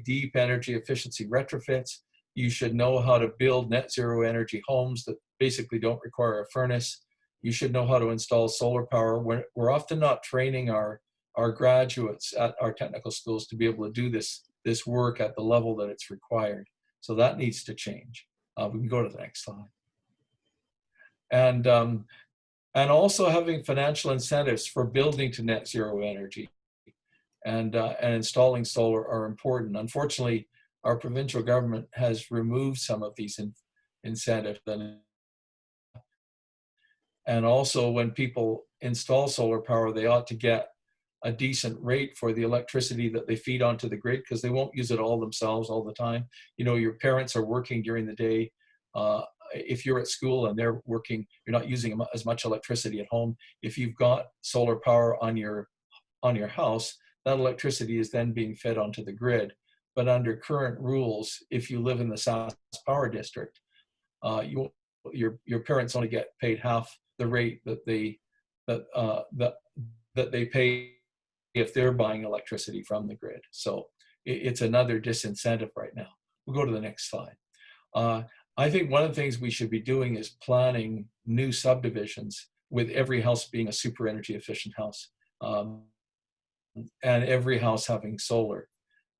deep energy efficiency retrofits. You should know how to build net zero energy homes that basically don't require a furnace. You should know how to install solar power. We're often not training our graduates at our technical schools to be able to do this work at the level that it's required. So that needs to change. We can go to the next slide. And also having financial incentives for building to net zero energy and installing solar are important. Unfortunately, our provincial government has removed some of these incentives, and And also when people install solar power, they ought to get a decent rate for the electricity that they feed onto the grid, because they won't use it all themselves all the time. You know, your parents are working during the day. If you're at school and they're working, you're not using as much electricity at home. If you've got solar power on your house, that electricity is then being fed onto the grid. But under current rules, if you live in the Sask Power District, your parents only get paid half the rate that they pay if they're buying electricity from the grid. So it's another disincentive right now. We'll go to the next slide. I think one of the things we should be doing is planning new subdivisions with every house being a super energy efficient house, and every house having solar.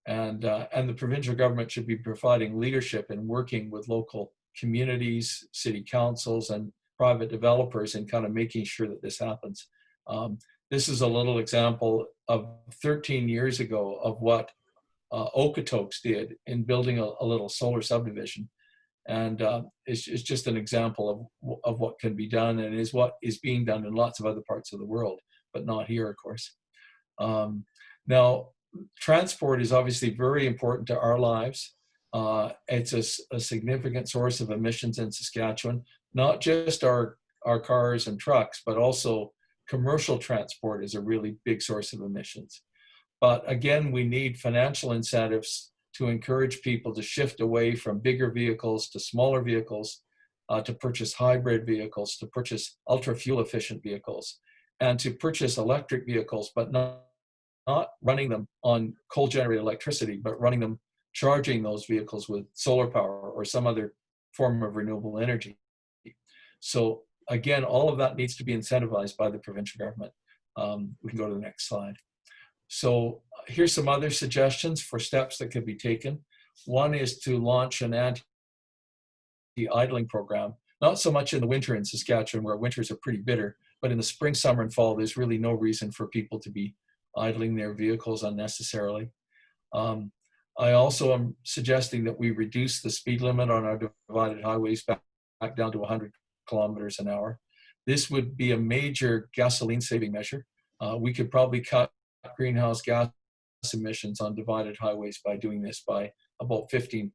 And the provincial government should be providing leadership and working with local communities, city councils, and private developers in kind of making sure that this happens. This is a little example of 13 years ago of what Okotoks did in building a little solar subdivision. And it's just an example of what can be done, and is what is being done in lots of other parts of the world, but not here, of course. Now, transport is obviously very important to our lives. It's a significant source of emissions in Saskatchewan, not just our cars and trucks, but also commercial transport is a really big source of emissions. But again, we need financial incentives to encourage people to shift away from bigger vehicles to smaller vehicles, to purchase hybrid vehicles, to purchase ultra fuel efficient vehicles, and to purchase electric vehicles, but not running them on coal generated electricity, but charging those vehicles with solar power or some other form of renewable energy. So again, all of that needs to be incentivized by the provincial government. We can go to the next slide. So here's some other suggestions for steps that could be taken. One is to launch an anti-idling program, not so much in the winter in Saskatchewan, where winters are pretty bitter, but in the spring, summer, and fall, there's really no reason for people to be idling their vehicles unnecessarily. I also am suggesting that we reduce the speed limit on our divided highways back down to 100 kilometers an hour. This would be a major gasoline saving measure. We could probably cut greenhouse gas emissions on divided highways by doing this by about 15%.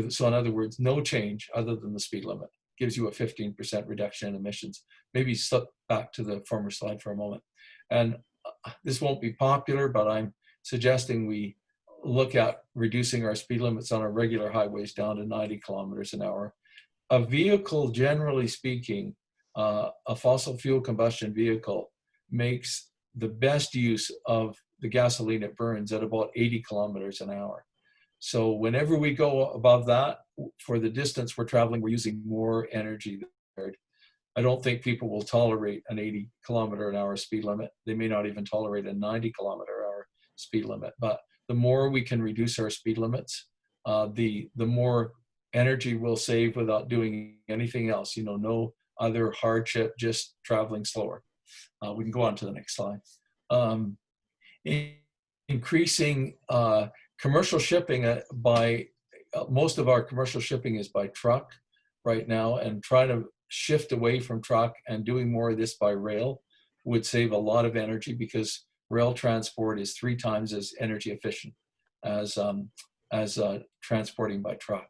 So in other words, no change other than the speed limit gives you a 15% reduction in emissions. Maybe slip back to the former slide for a moment. And this won't be popular, but I'm suggesting we look at reducing our speed limits on our regular highways down to 90 kilometers an hour. A vehicle, generally speaking, a fossil fuel combustion vehicle makes the best use of the gasoline it burns at about 80 kilometers an hour. So whenever we go above that, for the distance we're traveling, we're using more energy there. I don't think people will tolerate an 80 kilometer an hour speed limit. They may not even tolerate a 90 kilometer an hour speed limit. But the more we can reduce our speed limits, the more energy we'll save without doing anything else. You know, no other hardship, just traveling slower. We can go on to the next slide. Increasing commercial shipping most of our commercial shipping is by truck right now, and trying to shift away from truck and doing more of this by rail would save a lot of energy, because rail transport is 3 times as energy efficient as transporting by truck.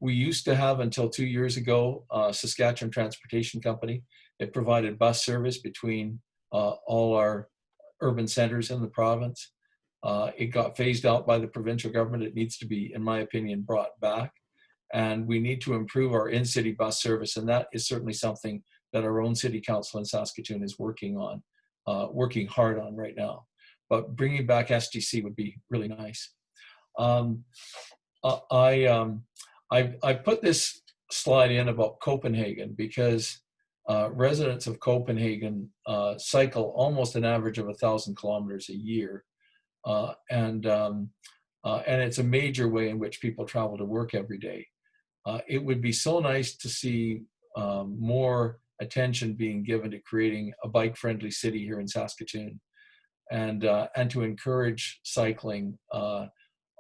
We used to have, until 2 years ago, Saskatchewan Transportation Company. It provided bus service between all our urban centers in the province. It got phased out by the provincial government. It needs to be, in my opinion, brought back. And we need to improve our in-city bus service. And that is certainly something that our own city council in Saskatoon is working hard on right now. But bringing back SGC would be really nice. I put this slide in about Copenhagen because residents of Copenhagen cycle almost an average of 1,000 kilometers a year. And it's a major way in which people travel to work every day. It would be so nice to see more attention being given to creating a bike-friendly city here in Saskatoon, and to encourage cycling.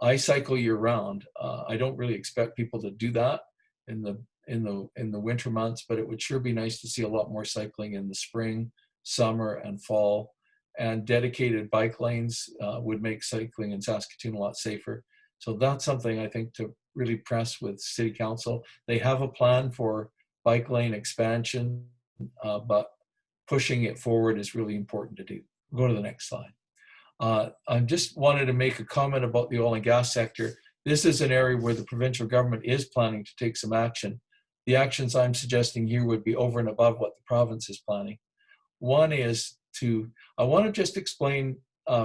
I cycle year-round. I don't really expect people to do that in the winter months, but it would sure be nice to see a lot more cycling in the spring, summer, and fall. And dedicated bike lanes would make cycling in Saskatoon a lot safer. So that's something I think to really press with City Council. They have a plan for bike lane expansion, but pushing it forward is really important to do. Go to the next slide. I just wanted to make a comment about the oil and gas sector. This is an area where the provincial government is planning to take some action. The actions I'm suggesting here would be over and above what the province is planning. One is I want to just explain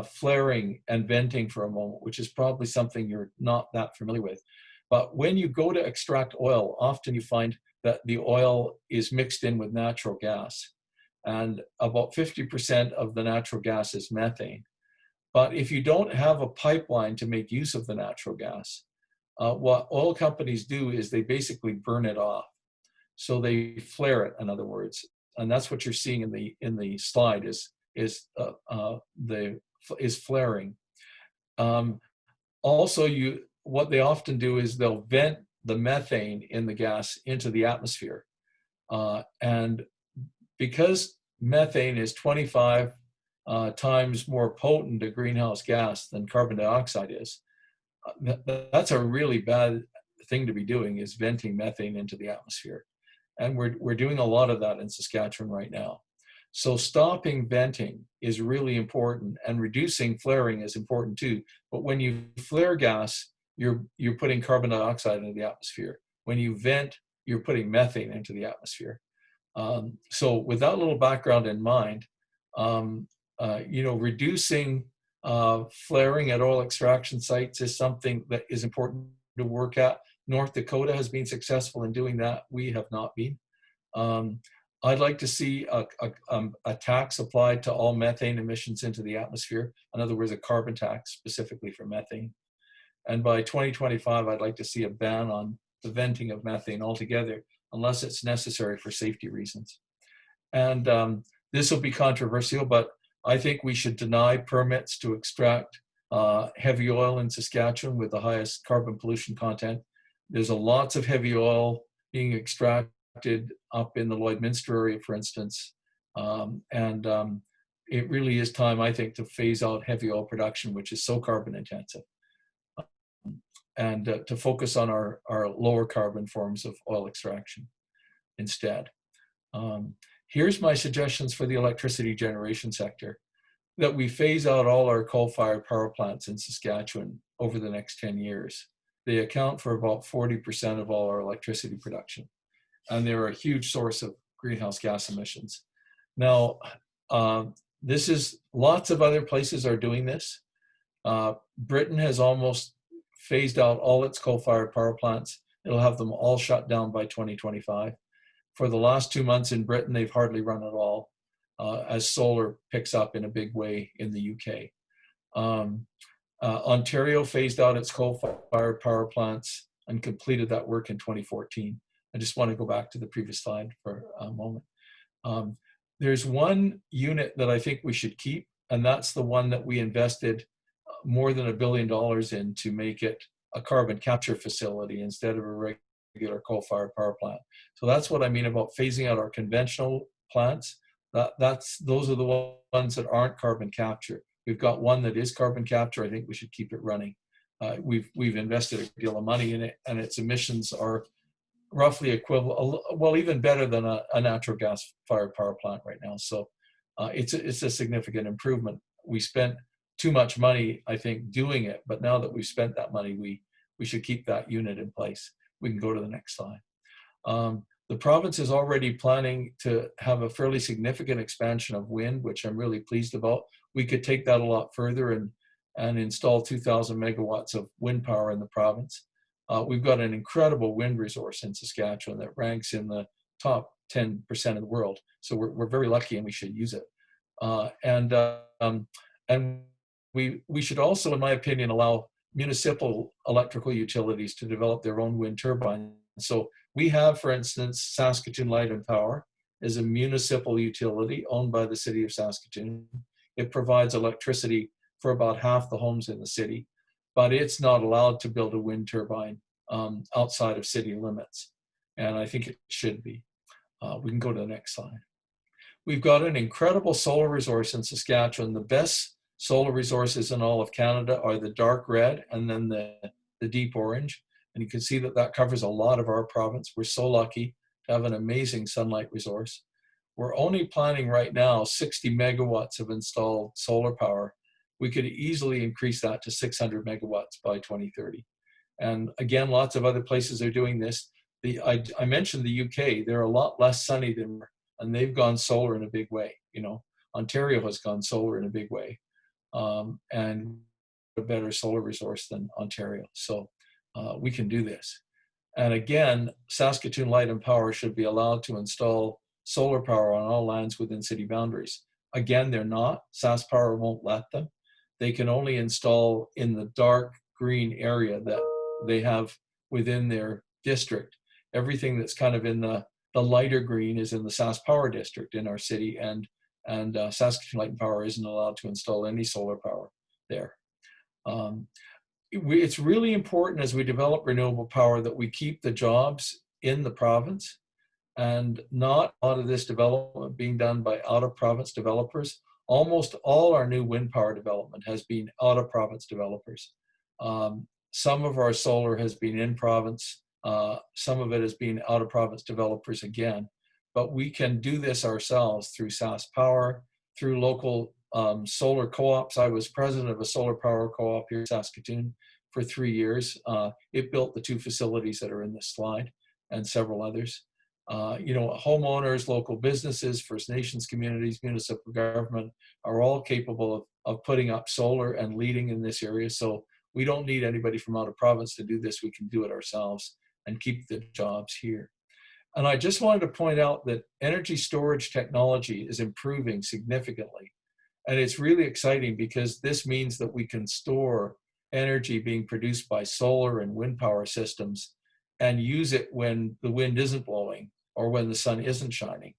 flaring and venting for a moment, which is probably something you're not that familiar with. But when you go to extract oil, often you find that the oil is mixed in with natural gas. And about 50% of the natural gas is methane. But if you don't have a pipeline to make use of the natural gas, what oil companies do is they basically burn it off. So they flare it, in other words. And that's what you're seeing in the slide is flaring. Also, what they often do is they'll vent the methane in the gas into the atmosphere, and because methane is 25 times more potent a greenhouse gas than carbon dioxide is, that's a really bad thing to be doing, is venting methane into the atmosphere. And we're doing a lot of that in Saskatchewan right now. So stopping venting is really important, and reducing flaring is important too. But when you flare gas, you're putting carbon dioxide into the atmosphere. When you vent, you're putting methane into the atmosphere. So with that little background in mind, reducing flaring at oil extraction sites is something that is important to work at. North Dakota has been successful in doing that. We have not been. I'd like to see a tax applied to all methane emissions into the atmosphere. In other words, a carbon tax specifically for methane. And by 2025, I'd like to see a ban on the venting of methane altogether, unless it's necessary for safety reasons. And this will be controversial, but I think we should deny permits to extract heavy oil in Saskatchewan with the highest carbon pollution content. There's lots of heavy oil being extracted up in the Lloydminster area, for instance. It really is time, I think, to phase out heavy oil production, which is so carbon intensive, and to focus on our lower carbon forms of oil extraction instead. Here's my suggestions for the electricity generation sector: that we phase out all our coal-fired power plants in Saskatchewan over the next 10 years. They account for about 40% of all our electricity production, and they're a huge source of greenhouse gas emissions. Now, lots of other places are doing this. Britain has almost phased out all its coal-fired power plants. It'll have them all shut down by 2025. For the last 2 months in Britain, they've hardly run at all, as solar picks up in a big way in the UK. Ontario phased out its coal-fired power plants and completed that work in 2014. I just want to go back to the previous slide for a moment. There's one unit that I think we should keep, and that's the one that we invested more than $1 billion in to make it a carbon capture facility instead of a regular coal-fired power plant. So that's what I mean about phasing out our conventional plants. Those are the ones that aren't carbon capture. We've got one that is carbon capture. I think we should keep it running. We've invested a deal of money in it, and its emissions are roughly equivalent, well, even better than a natural gas-fired power plant right now. So it's a significant improvement. We spent too much money, I think, doing it, but now that we've spent that money, we should keep that unit in place. We can go to the next slide. The province is already planning to have a fairly significant expansion of wind, which I'm really pleased about. We could take that a lot further and install 2,000 megawatts of wind power in the province. We've got an incredible wind resource in Saskatchewan that ranks in the top 10% of the world. So we're very lucky, and we should use it. And we should also, in my opinion, allow municipal electrical utilities to develop their own wind turbines. So we have, for instance, Saskatoon Light and Power is a municipal utility owned by the city of Saskatoon. It provides electricity for about half the homes in the city, but it's not allowed to build a wind turbine outside of city limits. and I think it should be. We can go to the next slide. We've got an incredible solar resource in Saskatchewan. The best solar resources in all of Canada are the dark red and then the deep orange. And you can see that that covers a lot of our province. We're so lucky to have an amazing sunlight resource. We're only planning right now 60 megawatts of installed solar power. We could easily increase that to 600 megawatts by 2030. And again, lots of other places are doing this. I mentioned the UK, they're a lot less sunny than we're, and they've gone solar in a big way. You know, Ontario has gone solar in a big way, and a better solar resource than Ontario. So we can do this. And again, Saskatoon Light and Power should be allowed to install solar power on all lands within city boundaries. Again, they're not. SaskPower won't let them. They can only install in the dark green area that they have within their district. Everything that's kind of in the lighter green is in the SaskPower district in our city, and Saskatoon Light and Power isn't allowed to install any solar power there. It's really important as we develop renewable power that we keep the jobs in the province, and not a lot of this development being done by out-of-province developers. Almost all our new wind power development has been out-of-province developers. Some of our solar has been in province. Some of it has been out-of-province developers again. But we can do this ourselves through SaskPower, through local solar co-ops. I was president of a solar power co-op here in Saskatoon for 3 years. It built the 2 facilities that are in this slide and several others. You know, homeowners, local businesses, First Nations communities, municipal government are all capable of putting up solar and leading in this area. So we don't need anybody from out of province to do this. We can do it ourselves and keep the jobs here. And I just wanted to point out that energy storage technology is improving significantly. And it's really exciting because this means that we can store energy being produced by solar and wind power systems and use it when the wind isn't blowing or when the sun isn't shining.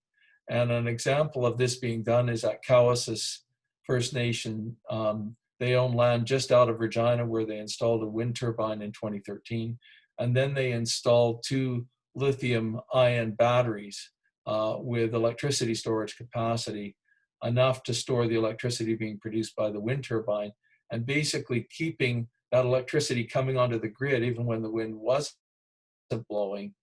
And an example of this being done is at Cowessess First Nation. They own land just out of Regina where they installed a wind turbine in 2013. And then they installed 2 lithium-ion batteries with electricity storage capacity, enough to store the electricity being produced by the wind turbine, and basically keeping that electricity coming onto the grid even when the wind wasn't blowing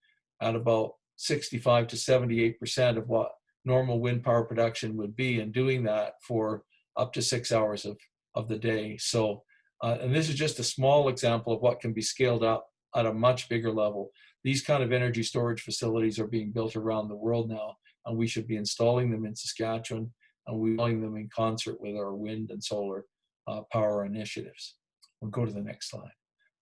at about 65 to 78% of what normal wind power production would be, and doing that for up to 6 hours of the day. So, and this is just a small example of what can be scaled up at a much bigger level. These kind of energy storage facilities are being built around the world now, and we should be installing them in Saskatchewan, and we're doing them in concert with our wind and solar power initiatives. We'll go to the next slide.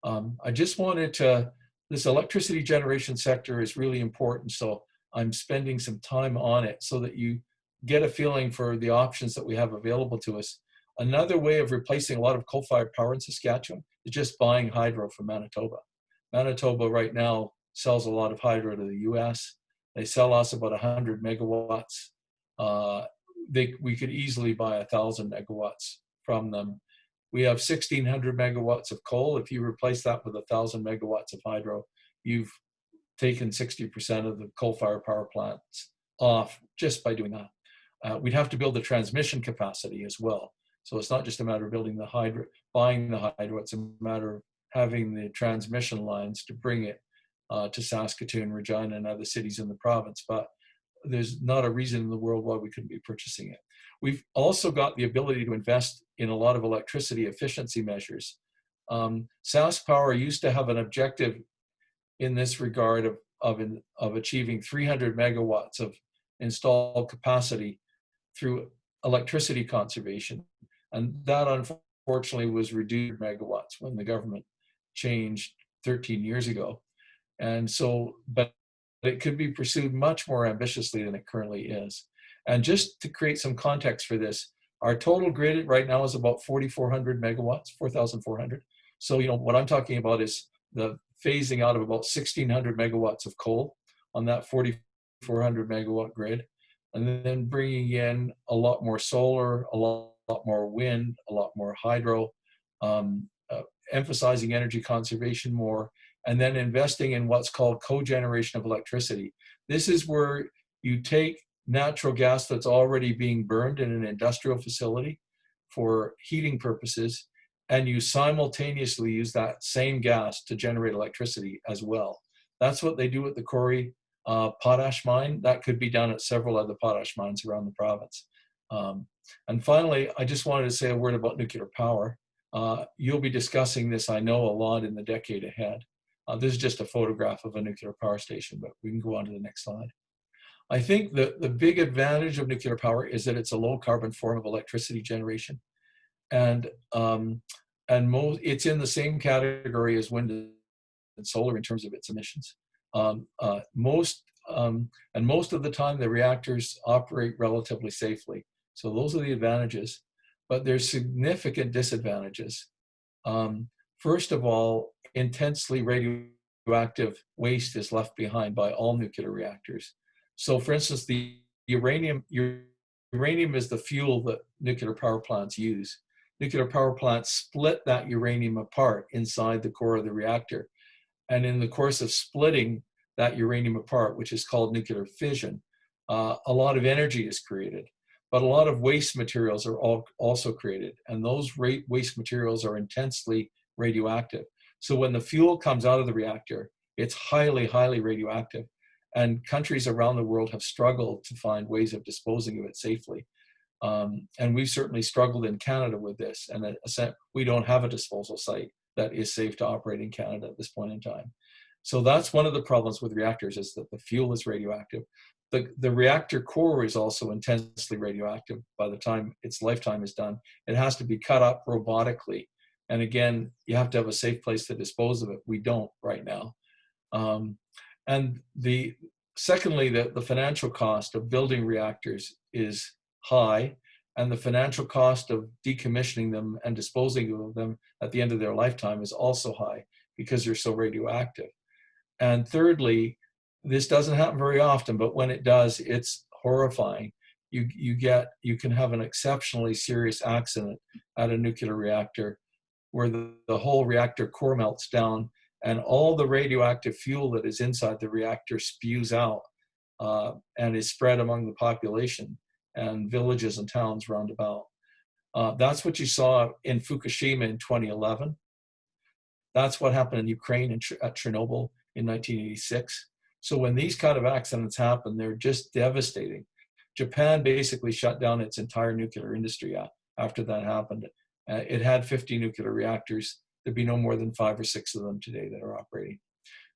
I just wanted to, this electricity generation sector is really important, so I'm spending some time on it so that you get a feeling for the options that we have available to us. Another way of replacing a lot of coal-fired power in Saskatchewan is just buying hydro from Manitoba. Manitoba right now sells a lot of hydro to the US. They sell us about 100 megawatts. We could easily buy 1,000 megawatts from them. We have 1,600 megawatts of coal. If you replace that with 1,000 megawatts of hydro, you've taken 60% of the coal-fired power plants off just by doing that. We'd have to build the transmission capacity as well. So it's not just a matter of building the hydro, buying the hydro, it's a matter of having the transmission lines to bring it to Saskatoon, Regina, and other cities in the province. But there's not a reason in the world why we couldn't be purchasing it. We've also got the ability to invest in a lot of electricity efficiency measures. SaskPower used to have an objective in this regard of achieving 300 megawatts of installed capacity through electricity conservation. And that unfortunately was reduced to megawatts when the government changed 13 years ago. And so, but it could be pursued much more ambitiously than it currently is. And just to create some context for this, our total grid right now is about 4,400 megawatts, 4,400. So, you know, what I'm talking about is the phasing out of about 1,600 megawatts of coal on that 4,400 megawatt grid, and then bringing in a lot more solar, a lot more wind, a lot more hydro, emphasizing energy conservation more, and then investing in what's called cogeneration of electricity. This is where you take natural gas that's already being burned in an industrial facility for heating purposes, and you simultaneously use that same gas to generate electricity as well. That's what they do at the Corey potash mine. That could be done at several other potash mines around the province. And finally, I just wanted to say a word about nuclear power. You'll be discussing this, I know, a lot in the decade ahead. This is just a photograph of a nuclear power station, but we can go on to the next slide. I think the big advantage of nuclear power is that it's a low carbon form of electricity generation. And it's in the same category as wind and solar in terms of its emissions. Most of the time, the reactors operate relatively safely. So those are the advantages, but there's significant disadvantages. First of all, intensely radioactive waste is left behind by all nuclear reactors. So for instance, the uranium is the fuel that nuclear power plants use. Nuclear power plants split that uranium apart inside the core of the reactor. And in the course of splitting that uranium apart, which is called nuclear fission, a lot of energy is created. But a lot of waste materials are also created. And those waste materials are intensely radioactive. So when the fuel comes out of the reactor, it's highly, highly radioactive. And countries around the world have struggled to find ways of disposing of it safely. And we've certainly struggled in Canada with this. And we don't have a disposal site that is safe to operate in Canada at this point in time. So that's one of the problems with reactors, is that the fuel is radioactive. The reactor core is also intensely radioactive by the time its lifetime is done. It has to be cut up robotically. And again, you have to have a safe place to dispose of it. We don't right now. And secondly, the financial cost of building reactors is high, and the financial cost of decommissioning them and disposing of them at the end of their lifetime is also high because they're so radioactive. And thirdly, this doesn't happen very often, but when it does, it's horrifying. You can have an exceptionally serious accident at a nuclear reactor where the whole reactor core melts down and all the radioactive fuel that is inside the reactor spews out and is spread among the population and villages and towns round about. That's what you saw in Fukushima in 2011. That's what happened in Ukraine at Chernobyl in 1986. So when these kind of accidents happen, they're just devastating. Japan basically shut down its entire nuclear industry after that happened. It had 50 nuclear reactors. There'd be no more than 5 or 6 of them today that are operating.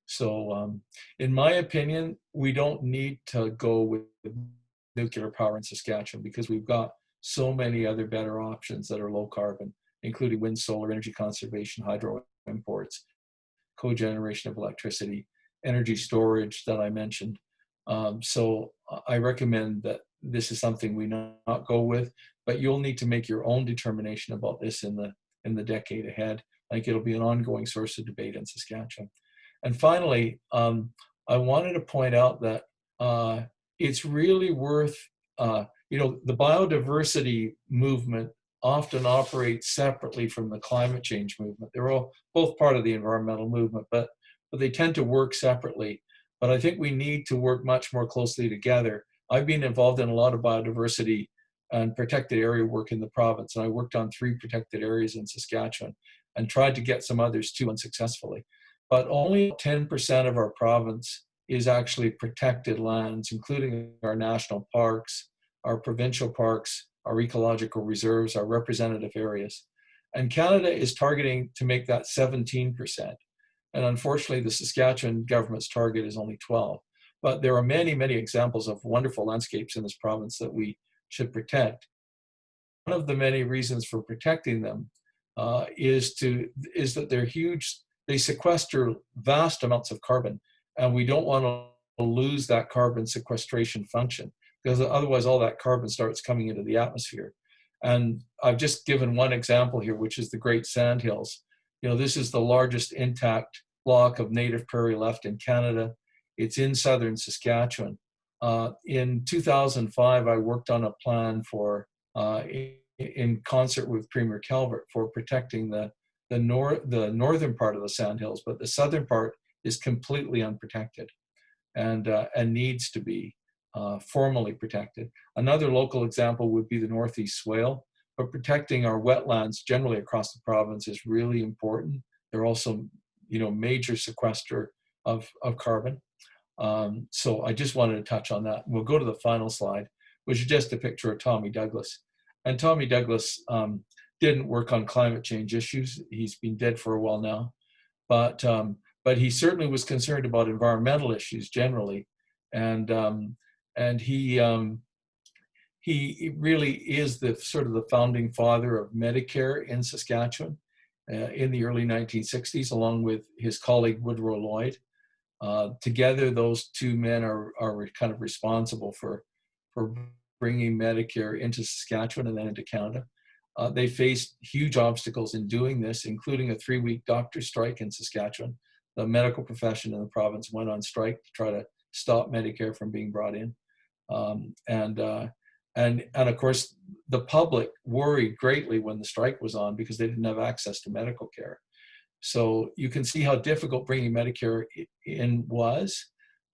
So in my opinion, we don't need to go with nuclear power in Saskatchewan because we've got so many other better options that are low carbon, including wind, solar, energy conservation, hydro imports, cogeneration of electricity, energy storage that I mentioned. So I recommend that this is something we not go with, but you'll need to make your own determination about this in the decade ahead. I think it'll be an ongoing source of debate in Saskatchewan. And finally, I wanted to point out that it's really worth, the biodiversity movement often operates separately from the climate change movement. They're all both part of the environmental movement, but they tend to work separately. But I think we need to work much more closely together. I've been involved in a lot of biodiversity and protected area work in the province, and I worked on 3 protected areas in Saskatchewan and tried to get some others too unsuccessfully. But only 10% of our province is actually protected lands, including our national parks, our provincial parks, our ecological reserves, our representative areas. And Canada is targeting to make that 17%. And unfortunately, the Saskatchewan government's target is only 12. But there are many, many examples of wonderful landscapes in this province that we should protect. One of the many reasons for protecting them is that they're huge. They sequester vast amounts of carbon, and we don't want to lose that carbon sequestration function, because otherwise all that carbon starts coming into the atmosphere. And I've just given one example here, which is the Great Sandhills. This is the largest intact block of native prairie left in Canada. It's in southern Saskatchewan. In 2005, I worked on a plan in concert with Premier Calvert for protecting the the northern part of the Sandhills, but the southern part is completely unprotected and needs to be formally protected. Another local example would be the Northeast Swale, but protecting our wetlands generally across the province is really important. They're also, major sequester of carbon. So I just wanted to touch on that. We'll go to the final slide, which is just a picture of Tommy Douglas. And Tommy Douglas didn't work on climate change issues. He's been dead for a while now, but he certainly was concerned about environmental issues generally, and he really is the sort of the founding father of Medicare in Saskatchewan in the early 1960s, along with his colleague Woodrow Lloyd. Together, those two men are kind of responsible for bringing Medicare into Saskatchewan and then into Canada. They faced huge obstacles in doing this, including a 3-week doctor strike in Saskatchewan. The medical profession in the province went on strike to try to stop Medicare from being brought in. And of course, the public worried greatly when the strike was on because they didn't have access to medical care. So you can see how difficult bringing Medicare in was,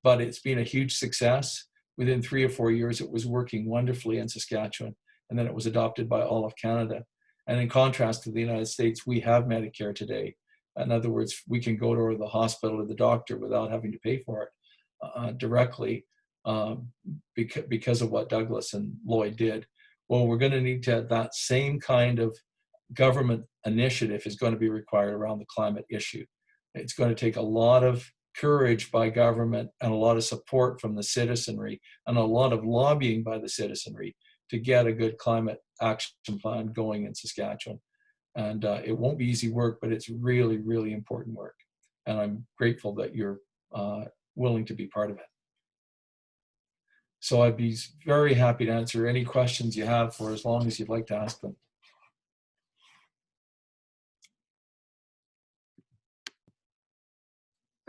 but it's been a huge success. Within 3 or 4 years, it was working wonderfully in Saskatchewan, and then it was adopted by all of Canada. And in contrast to the United States, we have Medicare today. In other words, we can go to the hospital or the doctor without having to pay for it directly because of what Douglas and Lloyd did. Well, we're going to need to have that same kind of government initiative is going to be required around the climate issue. It's going to take a lot of courage by government and a lot of support from the citizenry and a lot of lobbying by the citizenry to get a good climate action plan going in Saskatchewan. And it won't be easy work, but it's really, really important work. And I'm grateful that you're willing to be part of it. So I'd be very happy to answer any questions you have for as long as you'd like to ask them.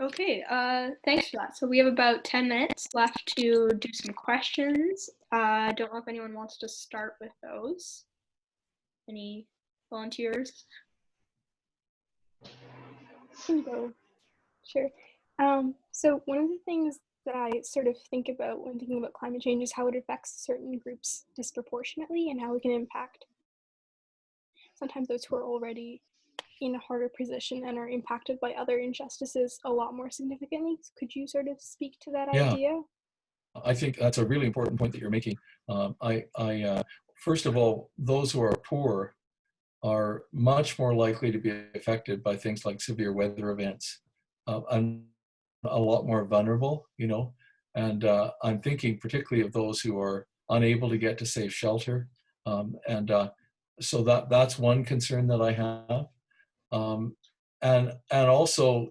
Okay, thanks for that. So we have about 10 minutes left to do some questions. I don't know if anyone wants to start with those. Any volunteers? Can go. Sure. So one of the things that I sort of think about when thinking about climate change is how it affects certain groups disproportionately and how it can impact sometimes those who are already in a harder position and are impacted by other injustices a lot more significantly. Could you sort of speak to that idea? I think that's a really important point that you're making. First of all, those who are poor are much more likely to be affected by things like severe weather events and a lot more vulnerable, and I'm thinking particularly of those who are unable to get to safe shelter. So that's one concern that I have. And also,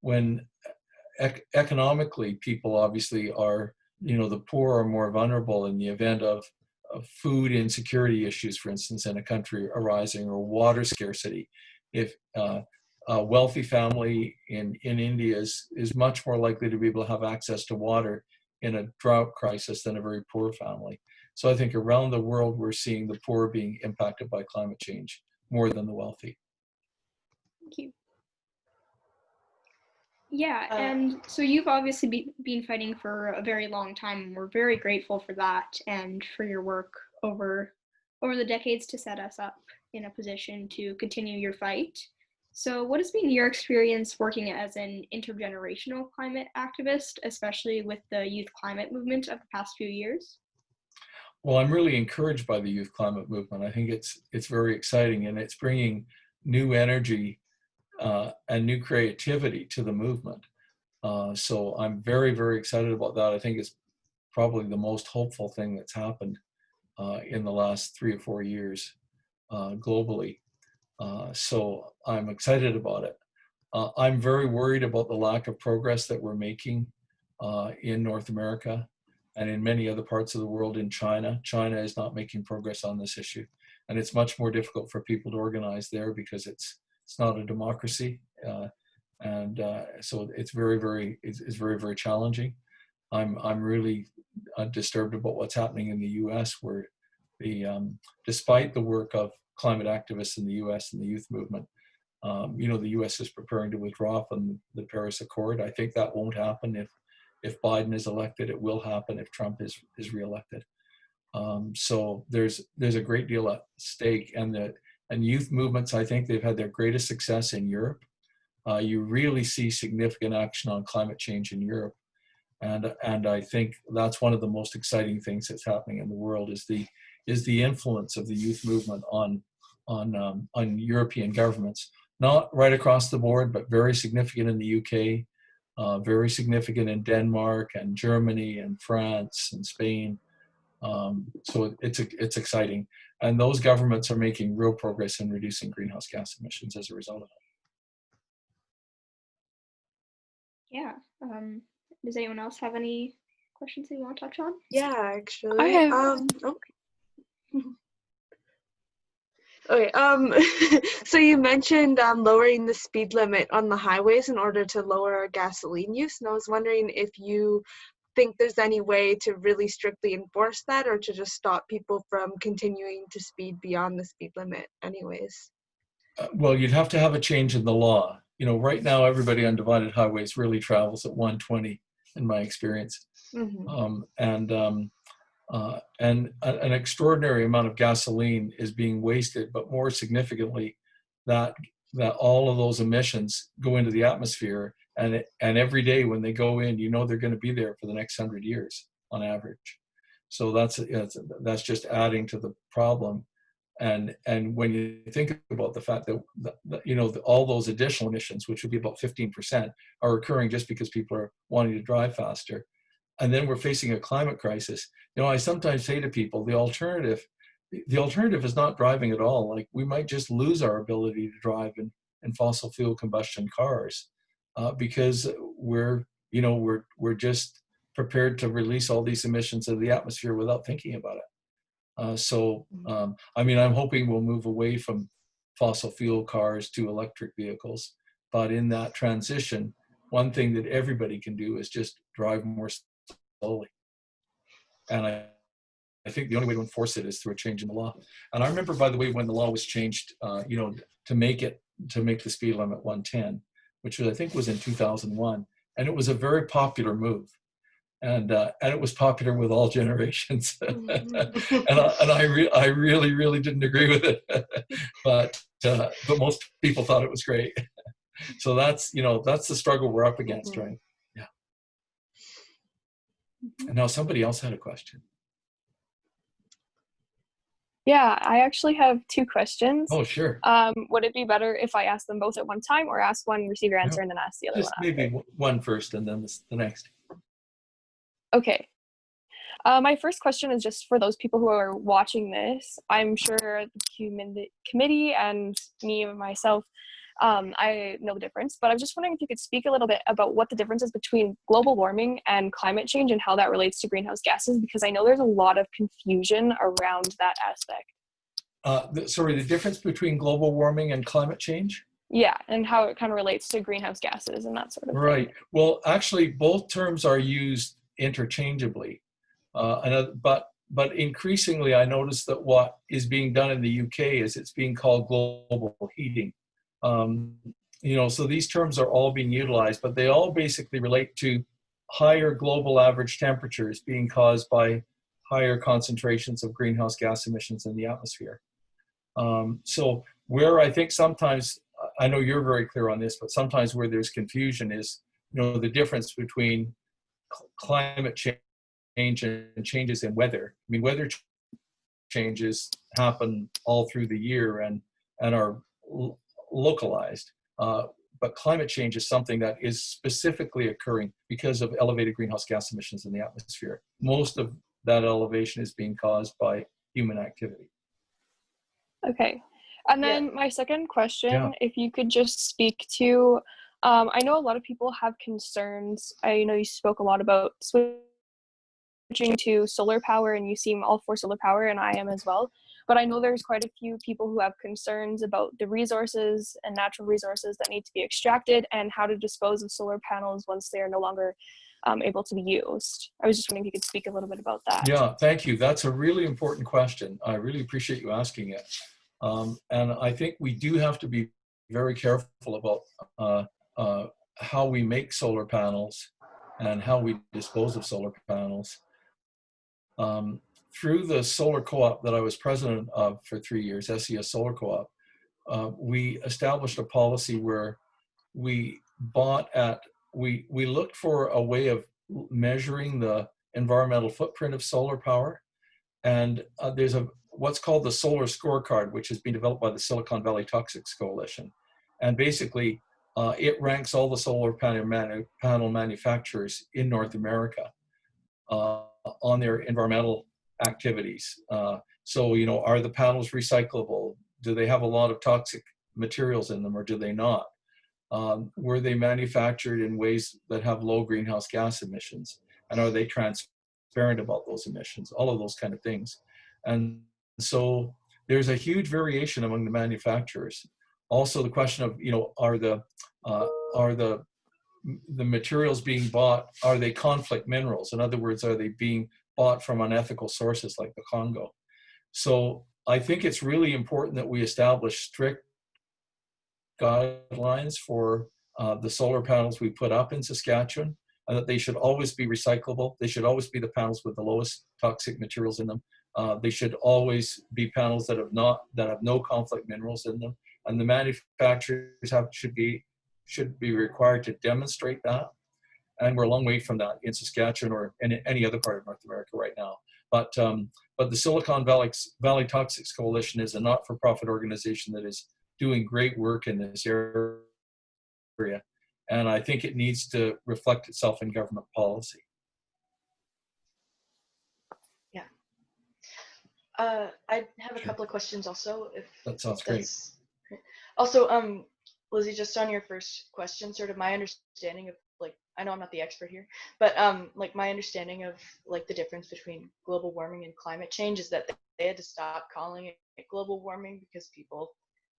when economically people obviously are, the poor are more vulnerable in the event of food insecurity issues, for instance, in a country arising, or water scarcity. If a wealthy family in India is much more likely to be able to have access to water in a drought crisis than a very poor family. So I think around the world, we're seeing the poor being impacted by climate change more than the wealthy. Thank you. Yeah, and so you've obviously been fighting for a very long time, and we're very grateful for that and for your work over the decades to set us up in a position to continue your fight. So what has been your experience working as an intergenerational climate activist, especially with the youth climate movement of the past few years? Well, I'm really encouraged by the youth climate movement. I think it's very exciting, and it's bringing new energy and new creativity to the movement. So I'm very, very excited about that. I think it's probably the most hopeful thing that's happened in the last 3 or 4 years globally. So I'm excited about it. I'm very worried about the lack of progress that we're making in North America and in many other parts of the world. In China. China is not making progress on this issue. And it's much more difficult for people to organize there because it's not a democracy. So it's very, very challenging. I'm really disturbed about what's happening in the US, where despite the work of climate activists in the US and the youth movement, You know, the U.S. is preparing to withdraw from the Paris Accord. I think that won't happen if Biden is elected. It will happen if Trump is reelected. So there's a great deal at stake, and youth movements, I think they've had their greatest success in Europe. You really see significant action on climate change in Europe, and I think that's one of the most exciting things that's happening in the world is the influence of the youth movement on European governments. Not right across the board, but very significant in the UK, very significant in Denmark and Germany and France and Spain. So it's exciting, and those governments are making real progress in reducing greenhouse gas emissions as a result of it. Yeah. Does anyone else have any questions that you want to touch on? Yeah, actually. I have. Oh. Okay. So you mentioned lowering the speed limit on the highways in order to lower our gasoline use, and I was wondering if you think there's any way to really strictly enforce that, or to just stop people from continuing to speed beyond the speed limit anyways. Well, you'd have to have a change in the law. You know, right now everybody on divided highways really travels at 120, in my experience. Mm-hmm. And an extraordinary amount of gasoline is being wasted, but more significantly, that all of those emissions go into the atmosphere, and every day when they go in, you know they're going to be there for the next 100 years on average. So that's just adding to the problem. And when you think about the fact that you know, all those additional emissions, which would be about 15%, are occurring just because people are wanting to drive faster. And then we're facing a climate crisis. You know, I sometimes say to people, the alternative is not driving at all. Like, we might just lose our ability to drive in fossil fuel combustion cars because we're just prepared to release all these emissions into the atmosphere without thinking about it. I mean, I'm hoping we'll move away from fossil fuel cars to electric vehicles. But in that transition, one thing that everybody can do is just drive more slowly. And I think the only way to enforce it is through a change in the law. And I remember, by the way, when the law was changed, you know, to make the speed limit 110, which I think was in 2001, and it was a very popular move. And it was popular with all generations, and I really didn't agree with it, but most people thought it was great. So that's the struggle we're up against, right? Yeah. And now somebody else had a question. Yeah, I actually have two questions. Oh, sure. Would it be better if I ask them both at one time, or ask one, receive your answer, and then ask the other Just one? maybe one first, and then the next. Okay. My first question is just for those people who are watching this. I'm sure the committee and me myself, I know the difference, but I'm just wondering if you could speak a little bit about what the difference is between global warming and climate change and how that relates to greenhouse gases, because I know there's a lot of confusion around that aspect. Sorry, the difference between global warming and climate change? Yeah, and how it kind of relates to greenhouse gases and that sort of thing. Right. Well, actually, both terms are used interchangeably. But increasingly, I notice that what is being done in the UK is it's being called global heating. You know, so these terms are all being utilized, but they all basically relate to higher global average temperatures being caused by higher concentrations of greenhouse gas emissions in the atmosphere. So where I think sometimes, I know you're very clear on this, but sometimes where there's confusion is, you know, the difference between climate change and changes in weather. I mean, weather changes happen all through the year and are localized. But climate change is something that is specifically occurring because of elevated greenhouse gas emissions in the atmosphere. Most of that elevation is being caused by human activity. Okay. And then my second question, if you could just speak to, I know a lot of people have concerns. I know you spoke a lot about switching to solar power, and you seem all for solar power, and I am as well. But I know there's quite a few people who have concerns about the resources and natural resources that need to be extracted and how to dispose of solar panels once they are no longer able to be used. I was just wondering if you could speak a little bit about that. Yeah, thank you. That's a really important question. I really appreciate you asking it. And I think we do have to be very careful about how we make solar panels and how we dispose of solar panels. Through the solar co-op that I was president of for 3 years, SES Solar Co-op, we established a policy where we looked for a way of measuring the environmental footprint of solar power. And there's what's called the solar scorecard, which has been developed by the Silicon Valley Toxics Coalition. And basically, it ranks all the solar panel manufacturers in North America on their environmental activities. So, you know, are the panels recyclable? Do they have a lot of toxic materials in them, or do they not? Were they manufactured in ways that have low greenhouse gas emissions? And are they transparent about those emissions? All of those kind of things. And so there's a huge variation among the manufacturers. Also, the question of, you know, are the materials being bought, are they conflict minerals? In other words, are they being bought from unethical sources like the Congo? So I think it's really important that we establish strict guidelines for the solar panels we put up in Saskatchewan, and that they should always be recyclable. They should always be the panels with the lowest toxic materials in them. They should always be panels that have no conflict minerals in them, and the manufacturers should be required to demonstrate that. And we're a long way from that in Saskatchewan or in any other part of North America right now. But the Silicon Valley Toxics Coalition is a not-for-profit organization that is doing great work in this area. And I think it needs to reflect itself in government policy. Yeah. I have a couple of questions also. If that sounds great. Also, Lizzie, just on your first question, sort of my understanding of, like, I know I'm not the expert here, but like my understanding of like the difference between global warming and climate change is that they had to stop calling it global warming because people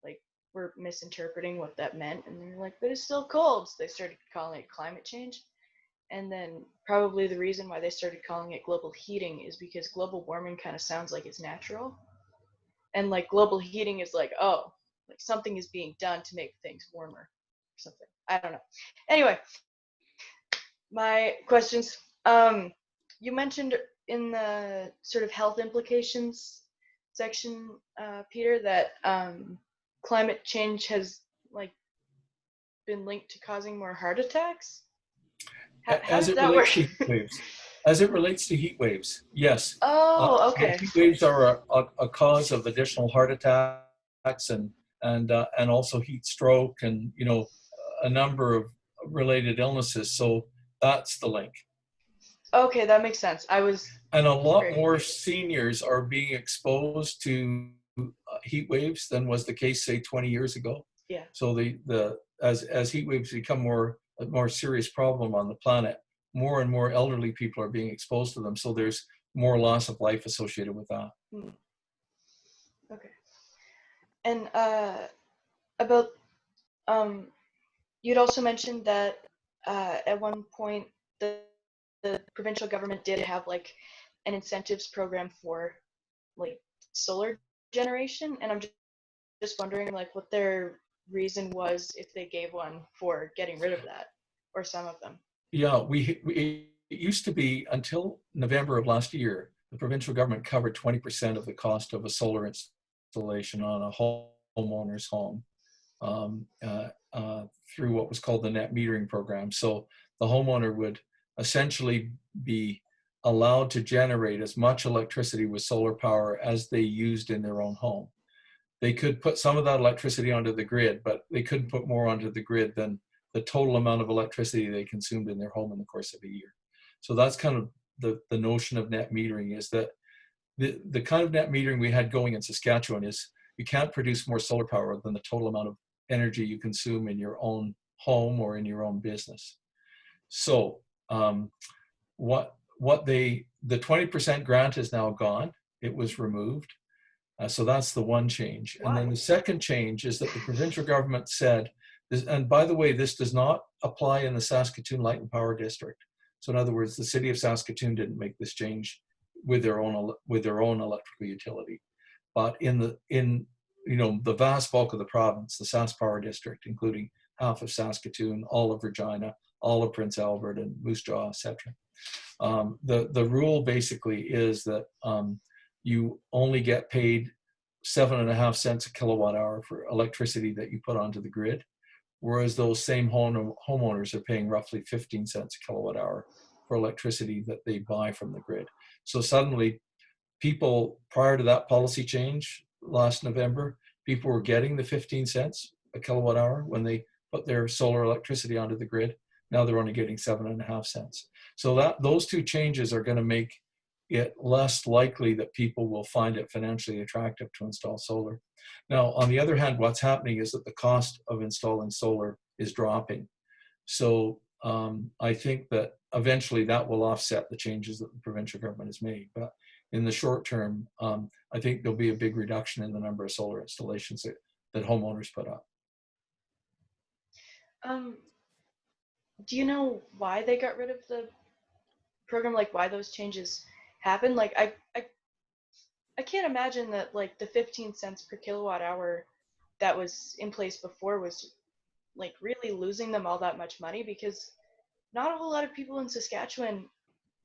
like were misinterpreting what that meant, and they're like, but it's still cold, so they started calling it climate change. And then probably the reason why they started calling it global heating is because global warming kind of sounds like it's natural, and like global heating is like, oh, like something is being done to make things warmer or something. I don't know. Anyway, my questions. You mentioned in the sort of health implications section, Peter, that climate change has like been linked to causing more heart attacks. How As does it that relates work? to heat waves. As it relates to heat waves, yes. Oh, okay. Heat waves are a cause of additional heart attacks and also heat stroke and, you know, a number of related illnesses. So that's the link. Okay, that makes sense. And a lot more seniors are being exposed to heat waves than was the case, say, 20 years ago. Yeah. So as heat waves become a more serious problem on the planet, more and more elderly people are being exposed to them. So there's more loss of life associated with that. Okay. And about you'd also mentioned that at one point the provincial government did have like an incentives program for like solar generation, and I'm just wondering like what their reason was if they gave one for getting rid of that, or some of them. Yeah, it used to be until November of last year, the provincial government covered 20% of the cost of a solar installation on a homeowner's home through what was called the net metering program. So the homeowner would essentially be allowed to generate as much electricity with solar power as they used in their own home. They could put some of that electricity onto the grid, but they couldn't put more onto the grid than the total amount of electricity they consumed in their home in the course of a year. So that's kind of the notion of net metering, is that the kind of net metering we had going in Saskatchewan is you can't produce more solar power than the total amount of energy you consume in your own home or in your own business. So the 20% grant is now gone. It was removed. So that's the one change. And then the second change is that the provincial government said, and by the way, this does not apply in the Saskatoon Light and Power District. So in other words, the city of Saskatoon didn't make this change with their own electrical utility. But in the vast bulk of the province, the Sask Power District, including half of Saskatoon, all of Regina, all of Prince Albert and Moose Jaw, etc. The rule basically is that you only get paid 7.5 cents a kilowatt hour for electricity that you put onto the grid, whereas those same homeowners are paying roughly 15 cents a kilowatt hour for electricity that they buy from the grid. So suddenly, people, prior to that policy change last November, people were getting the 15 cents a kilowatt hour when they put their solar electricity onto the grid. Now they're only getting 7.5 cents. So those two changes are going to make it less likely that people will find it financially attractive to install solar. Now, on the other hand, what's happening is that the cost of installing solar is dropping. So I think that eventually that will offset the changes that the provincial government has made. But in the short term, I think there'll be a big reduction in the number of solar installations that homeowners put up. Do you know why they got rid of the program? Like why those changes happened? Like I can't imagine that like the 15 cents per kilowatt hour that was in place before was like really losing them all that much money, because not a whole lot of people in Saskatchewan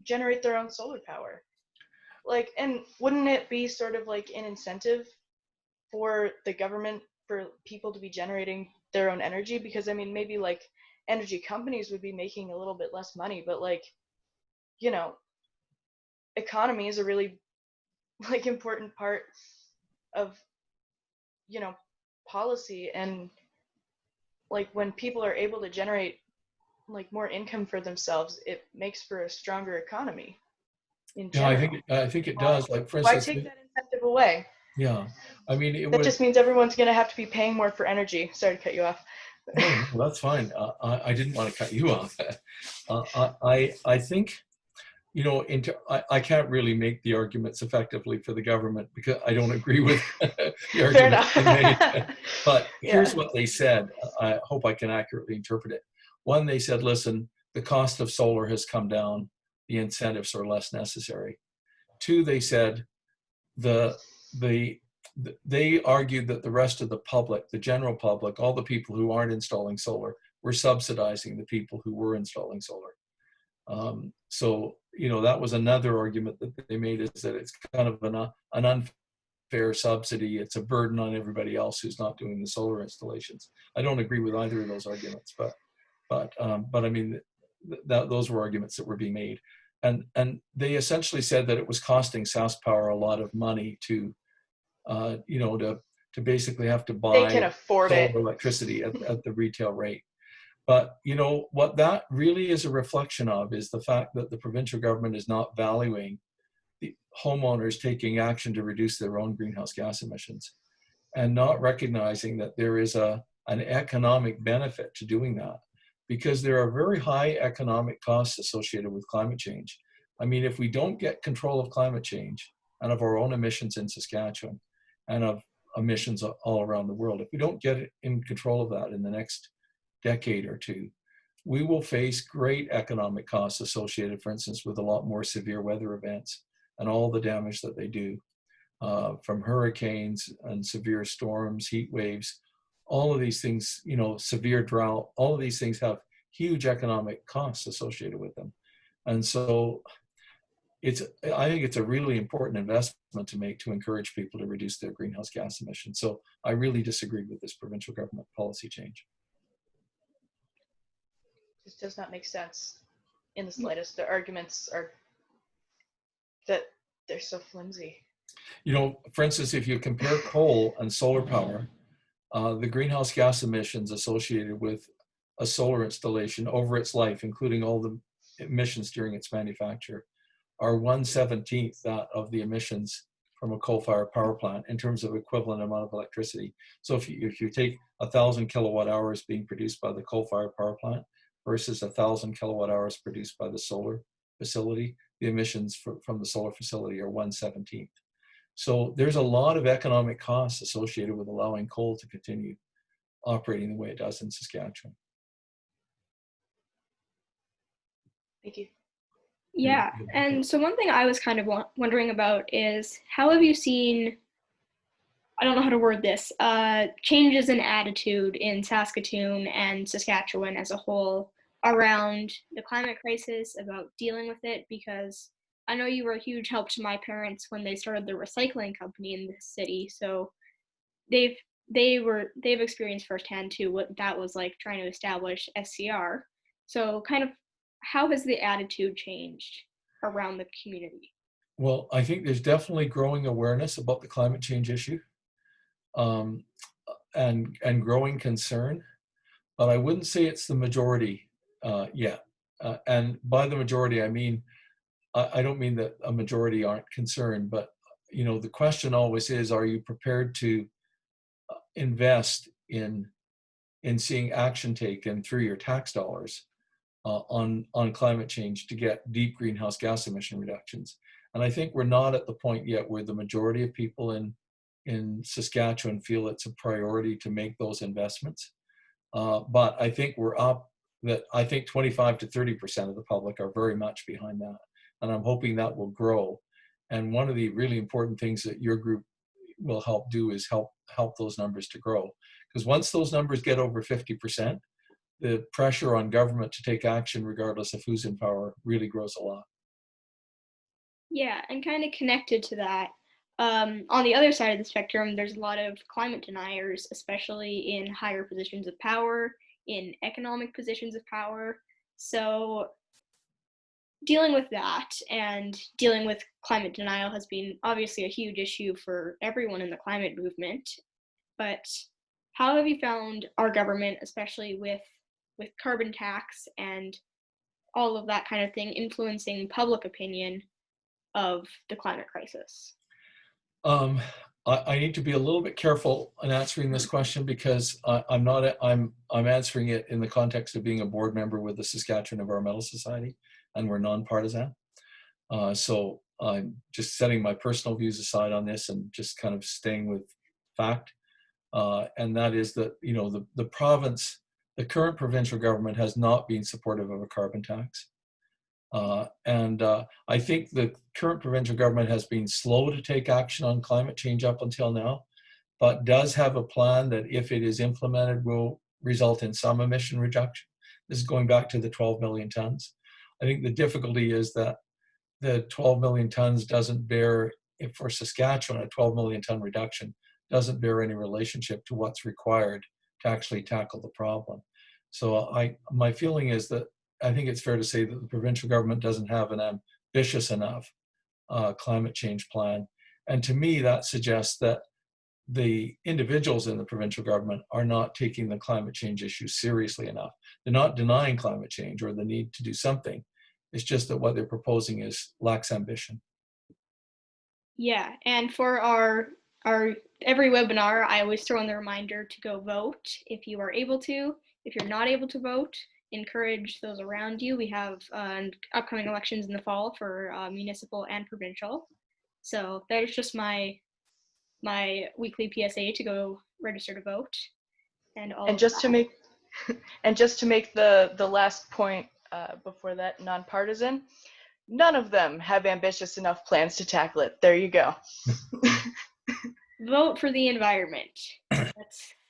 generate their own solar power. Like, and wouldn't it be sort of like an incentive for the government for people to be generating their own energy? Because I mean, maybe like energy companies would be making a little bit less money, but like, economy is a really like important part of, policy. And like when people are able to generate like more income for themselves, it makes for a stronger economy in general. I think it does. Like, for Why instance, take that incentive away? yeah, I mean, That just means everyone's going to have to be paying more for energy. Sorry to cut you off. no, that's fine. I didn't want to cut you off. I think, I can't really make the arguments effectively for the government because I don't agree with the argument they made. But here's what they said. I hope I can accurately interpret it. One, they said, listen, the cost of solar has come down. The incentives are less necessary. Two, they said they argued that the rest of the public, the general public, all the people who aren't installing solar, were subsidizing the people who were installing solar. So, that was another argument that they made, is that it's kind of an unfair subsidy. It's a burden on everybody else who's not doing the solar installations. I don't agree with either of those arguments, but I mean, those were arguments that were being made. And they essentially said that it was costing Sask Power a lot of money to basically have to buy they can afford solar it. electricity at the retail rate. But what that really is a reflection of is the fact that the provincial government is not valuing the homeowners taking action to reduce their own greenhouse gas emissions, and not recognizing that there is an economic benefit to doing that, because there are very high economic costs associated with climate change. I mean, if we don't get control of climate change and of our own emissions in Saskatchewan and of emissions all around the world, if we don't get in control of that in the next decade or two, we will face great economic costs associated, for instance, with a lot more severe weather events and all the damage that they do, from hurricanes and severe storms, heat waves, all of these things, severe drought, all of these things have huge economic costs associated with them. And so I think it's a really important investment to make to encourage people to reduce their greenhouse gas emissions. So I really disagree with this provincial government policy change. This does not make sense in the slightest. The arguments are that they're so flimsy. For instance, if you compare coal and solar power, the greenhouse gas emissions associated with a solar installation over its life, including all the emissions during its manufacture, are 1/17 that of the emissions from a coal-fired power plant in terms of equivalent amount of electricity. So if you take 1,000 kilowatt hours being produced by the coal-fired power plant versus 1,000 kilowatt hours produced by the solar facility, the emissions from the solar facility are 1/17. So there's a lot of economic costs associated with allowing coal to continue operating the way it does in Saskatchewan. Thank you. Yeah, and so one thing I was kind of wondering about is, how have you seen I don't know how to word this, changes in attitude in Saskatoon and Saskatchewan as a whole around the climate crisis, about dealing with it, because I know you were a huge help to my parents when they started their recycling company in this city. So they've they've experienced firsthand too what that was like trying to establish SCR. So kind of how has the attitude changed around the community? Well, I think there's definitely growing awareness about the climate change issue, um, and growing concern, but I wouldn't say it's the majority yet. And by the majority, I mean, I don't mean that a majority aren't concerned, but you know, the question always is, are you prepared to invest in seeing action taken through your tax dollars on climate change to get deep greenhouse gas emission reductions? And I think we're not at the point yet where the majority of people in Saskatchewan feel it's a priority to make those investments. But I think we're up, that I think 25 to 30% of the public are very much behind that. And I'm hoping that will grow. And one of the really important things that your group will help do is help those numbers to grow. Because once those numbers get over 50%, the pressure on government to take action, regardless of who's in power, really grows a lot. Yeah, and kind of connected to that, on the other side of the spectrum, there's a lot of climate deniers, especially in higher positions of power, in economic positions of power. So dealing with that and dealing with climate denial has been obviously a huge issue for everyone in the climate movement. But how have you found our government, especially with carbon tax and all of that kind of thing, influencing public opinion of the climate crisis? Um, I need to be a little bit careful in answering this question because I'm answering it in the context of being a board member with the Saskatchewan Environmental Society, and we're nonpartisan. So I'm just setting my personal views aside on this and just kind of staying with fact. And that is that, you know, the current provincial government has not been supportive of a carbon tax. And I think the current provincial government has been slow to take action on climate change up until now, but does have a plan that, if it is implemented, will result in some emission reduction. This is going back to the 12 million tons. I think the difficulty is that the 12 million tons doesn't bear, for Saskatchewan, a 12 million ton reduction doesn't bear any relationship to what's required to actually tackle the problem. So my feeling is that I think it's fair to say that the provincial government doesn't have an ambitious enough climate change plan. And to me, that suggests that the individuals in the provincial government are not taking the climate change issue seriously enough. They're not denying climate change or the need to do something. It's just that what they're proposing lacks ambition. Yeah, and for our every webinar, I always throw in the reminder to go vote if you are able to. If you're not able to vote, encourage those around you. We have upcoming elections in the fall for municipal and provincial. So that is just my weekly PSA to go register to vote and all. And just to make the last point before that, nonpartisan, none of them have ambitious enough plans to tackle it. There you go. Vote for the environment.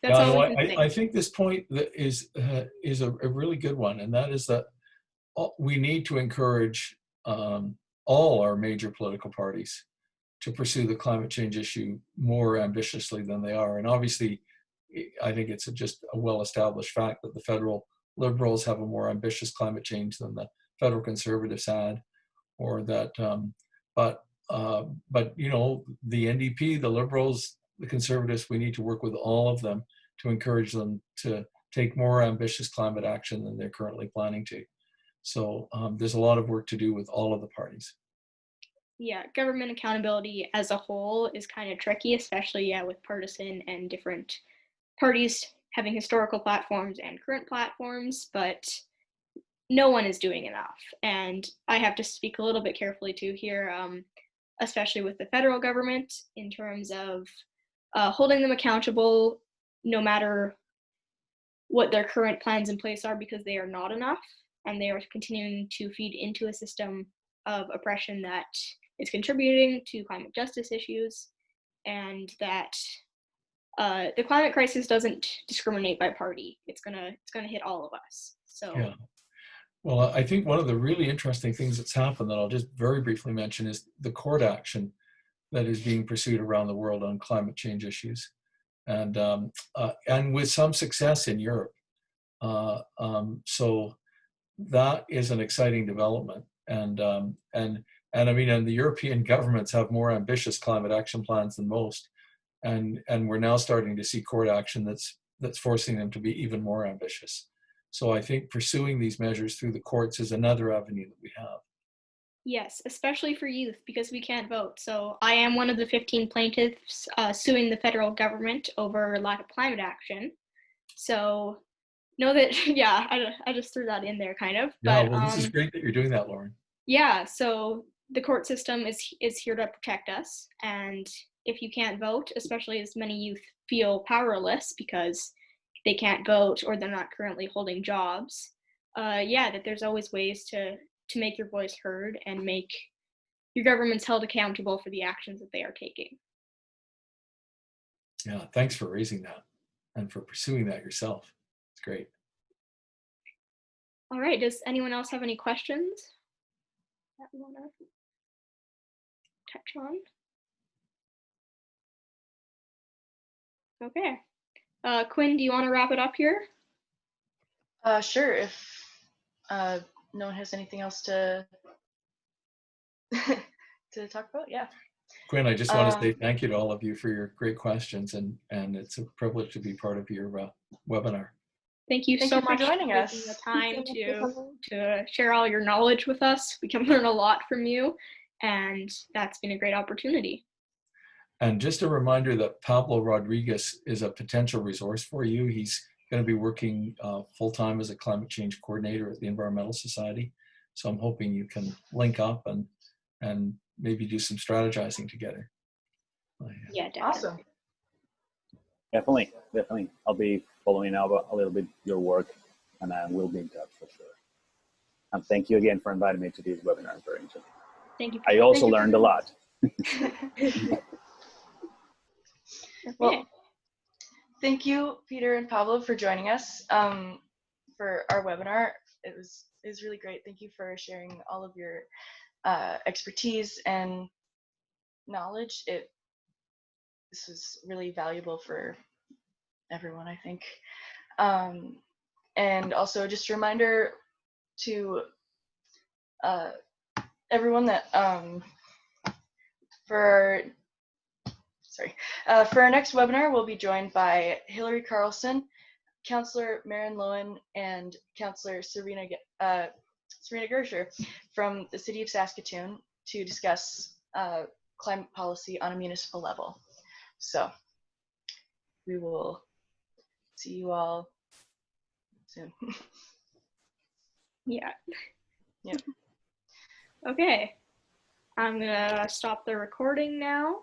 That's Yeah, all no, we can say. I think this point is a really good one, and that is that we need to encourage all our major political parties to pursue the climate change issue more ambitiously than they are. And obviously, I think it's just a well-established fact that the federal Liberals have a more ambitious climate change than the federal Conservatives had, or that, but you know, the NDP, the Liberals, the Conservatives, we need to work with all of them to encourage them to take more ambitious climate action than they're currently planning to. So there's a lot of work to do with all of the parties. Yeah, government accountability as a whole is kind of tricky, especially with partisan and different parties having historical platforms and current platforms, but no one is doing enough. And I have to speak a little bit carefully too here, especially with the federal government, in terms of holding them accountable no matter what their current plans in place are, because they are not enough and they are continuing to feed into a system of oppression that is contributing to climate justice issues, and that the climate crisis doesn't discriminate by party. It's gonna hit all of us. So Yeah. Well, I think one of the really interesting things that's happened that I'll just very briefly mention is the court action that is being pursued around the world on climate change issues, and with some success in Europe. So that is an exciting development, and I mean, and the European governments have more ambitious climate action plans than most, and we're now starting to see court action that's forcing them to be even more ambitious. So I think pursuing these measures through the courts is another avenue that we have. yes, especially for youth because we can't vote. So I am one of the 15 plaintiffs suing the federal government over lack of climate action. So know that, yeah, I just threw that in there kind of. Yeah, But well, this is great that you're doing that, Lauren. yeah, so the court system is here to protect us. And if you can't vote, especially as many youth feel powerless because they can't vote or they're not currently holding jobs, yeah, that there's always ways to make your voice heard and make your governments held accountable for the actions that they are taking. Yeah, thanks for raising that and for pursuing that yourself. It's great. All right, does anyone else have any questions that we want to touch on? Okay. Quinn, do you want to wrap it up here? Sure, if no one has anything else to to talk about, yeah. Quinn, I just want to say thank you to all of you for your great questions, and it's a privilege to be part of your webinar. Thank you Thank so you for much joining for us. taking the time Thank you so much for to share all your knowledge with us. We can learn a lot from you, and that's been a great opportunity. And just a reminder that Pablo Rodriguez is a potential resource for you. He's going to be working full-time as a climate change coordinator at the Environmental Society. So I'm hoping you can link up and maybe do some strategizing together. Yeah, definitely. Awesome. Definitely. I'll be following up a little bit your work, and we'll be in touch for sure. And thank you again for inviting me to this webinar. Very interesting. Thank you. I also learned a lot. Well, thank you, Peter and Pablo, for joining us for our webinar. It was really great. Thank you for sharing all of your expertise and knowledge. This was really valuable for everyone, I think. And also just a reminder to everyone that for our next webinar, we'll be joined by Hillary Carlson, Councillor Maren Lowen, and Councillor Serena Gersher from the City of Saskatoon to discuss climate policy on a municipal level. So we will see you all soon. Yeah. Yep. Okay. I'm gonna stop the recording now.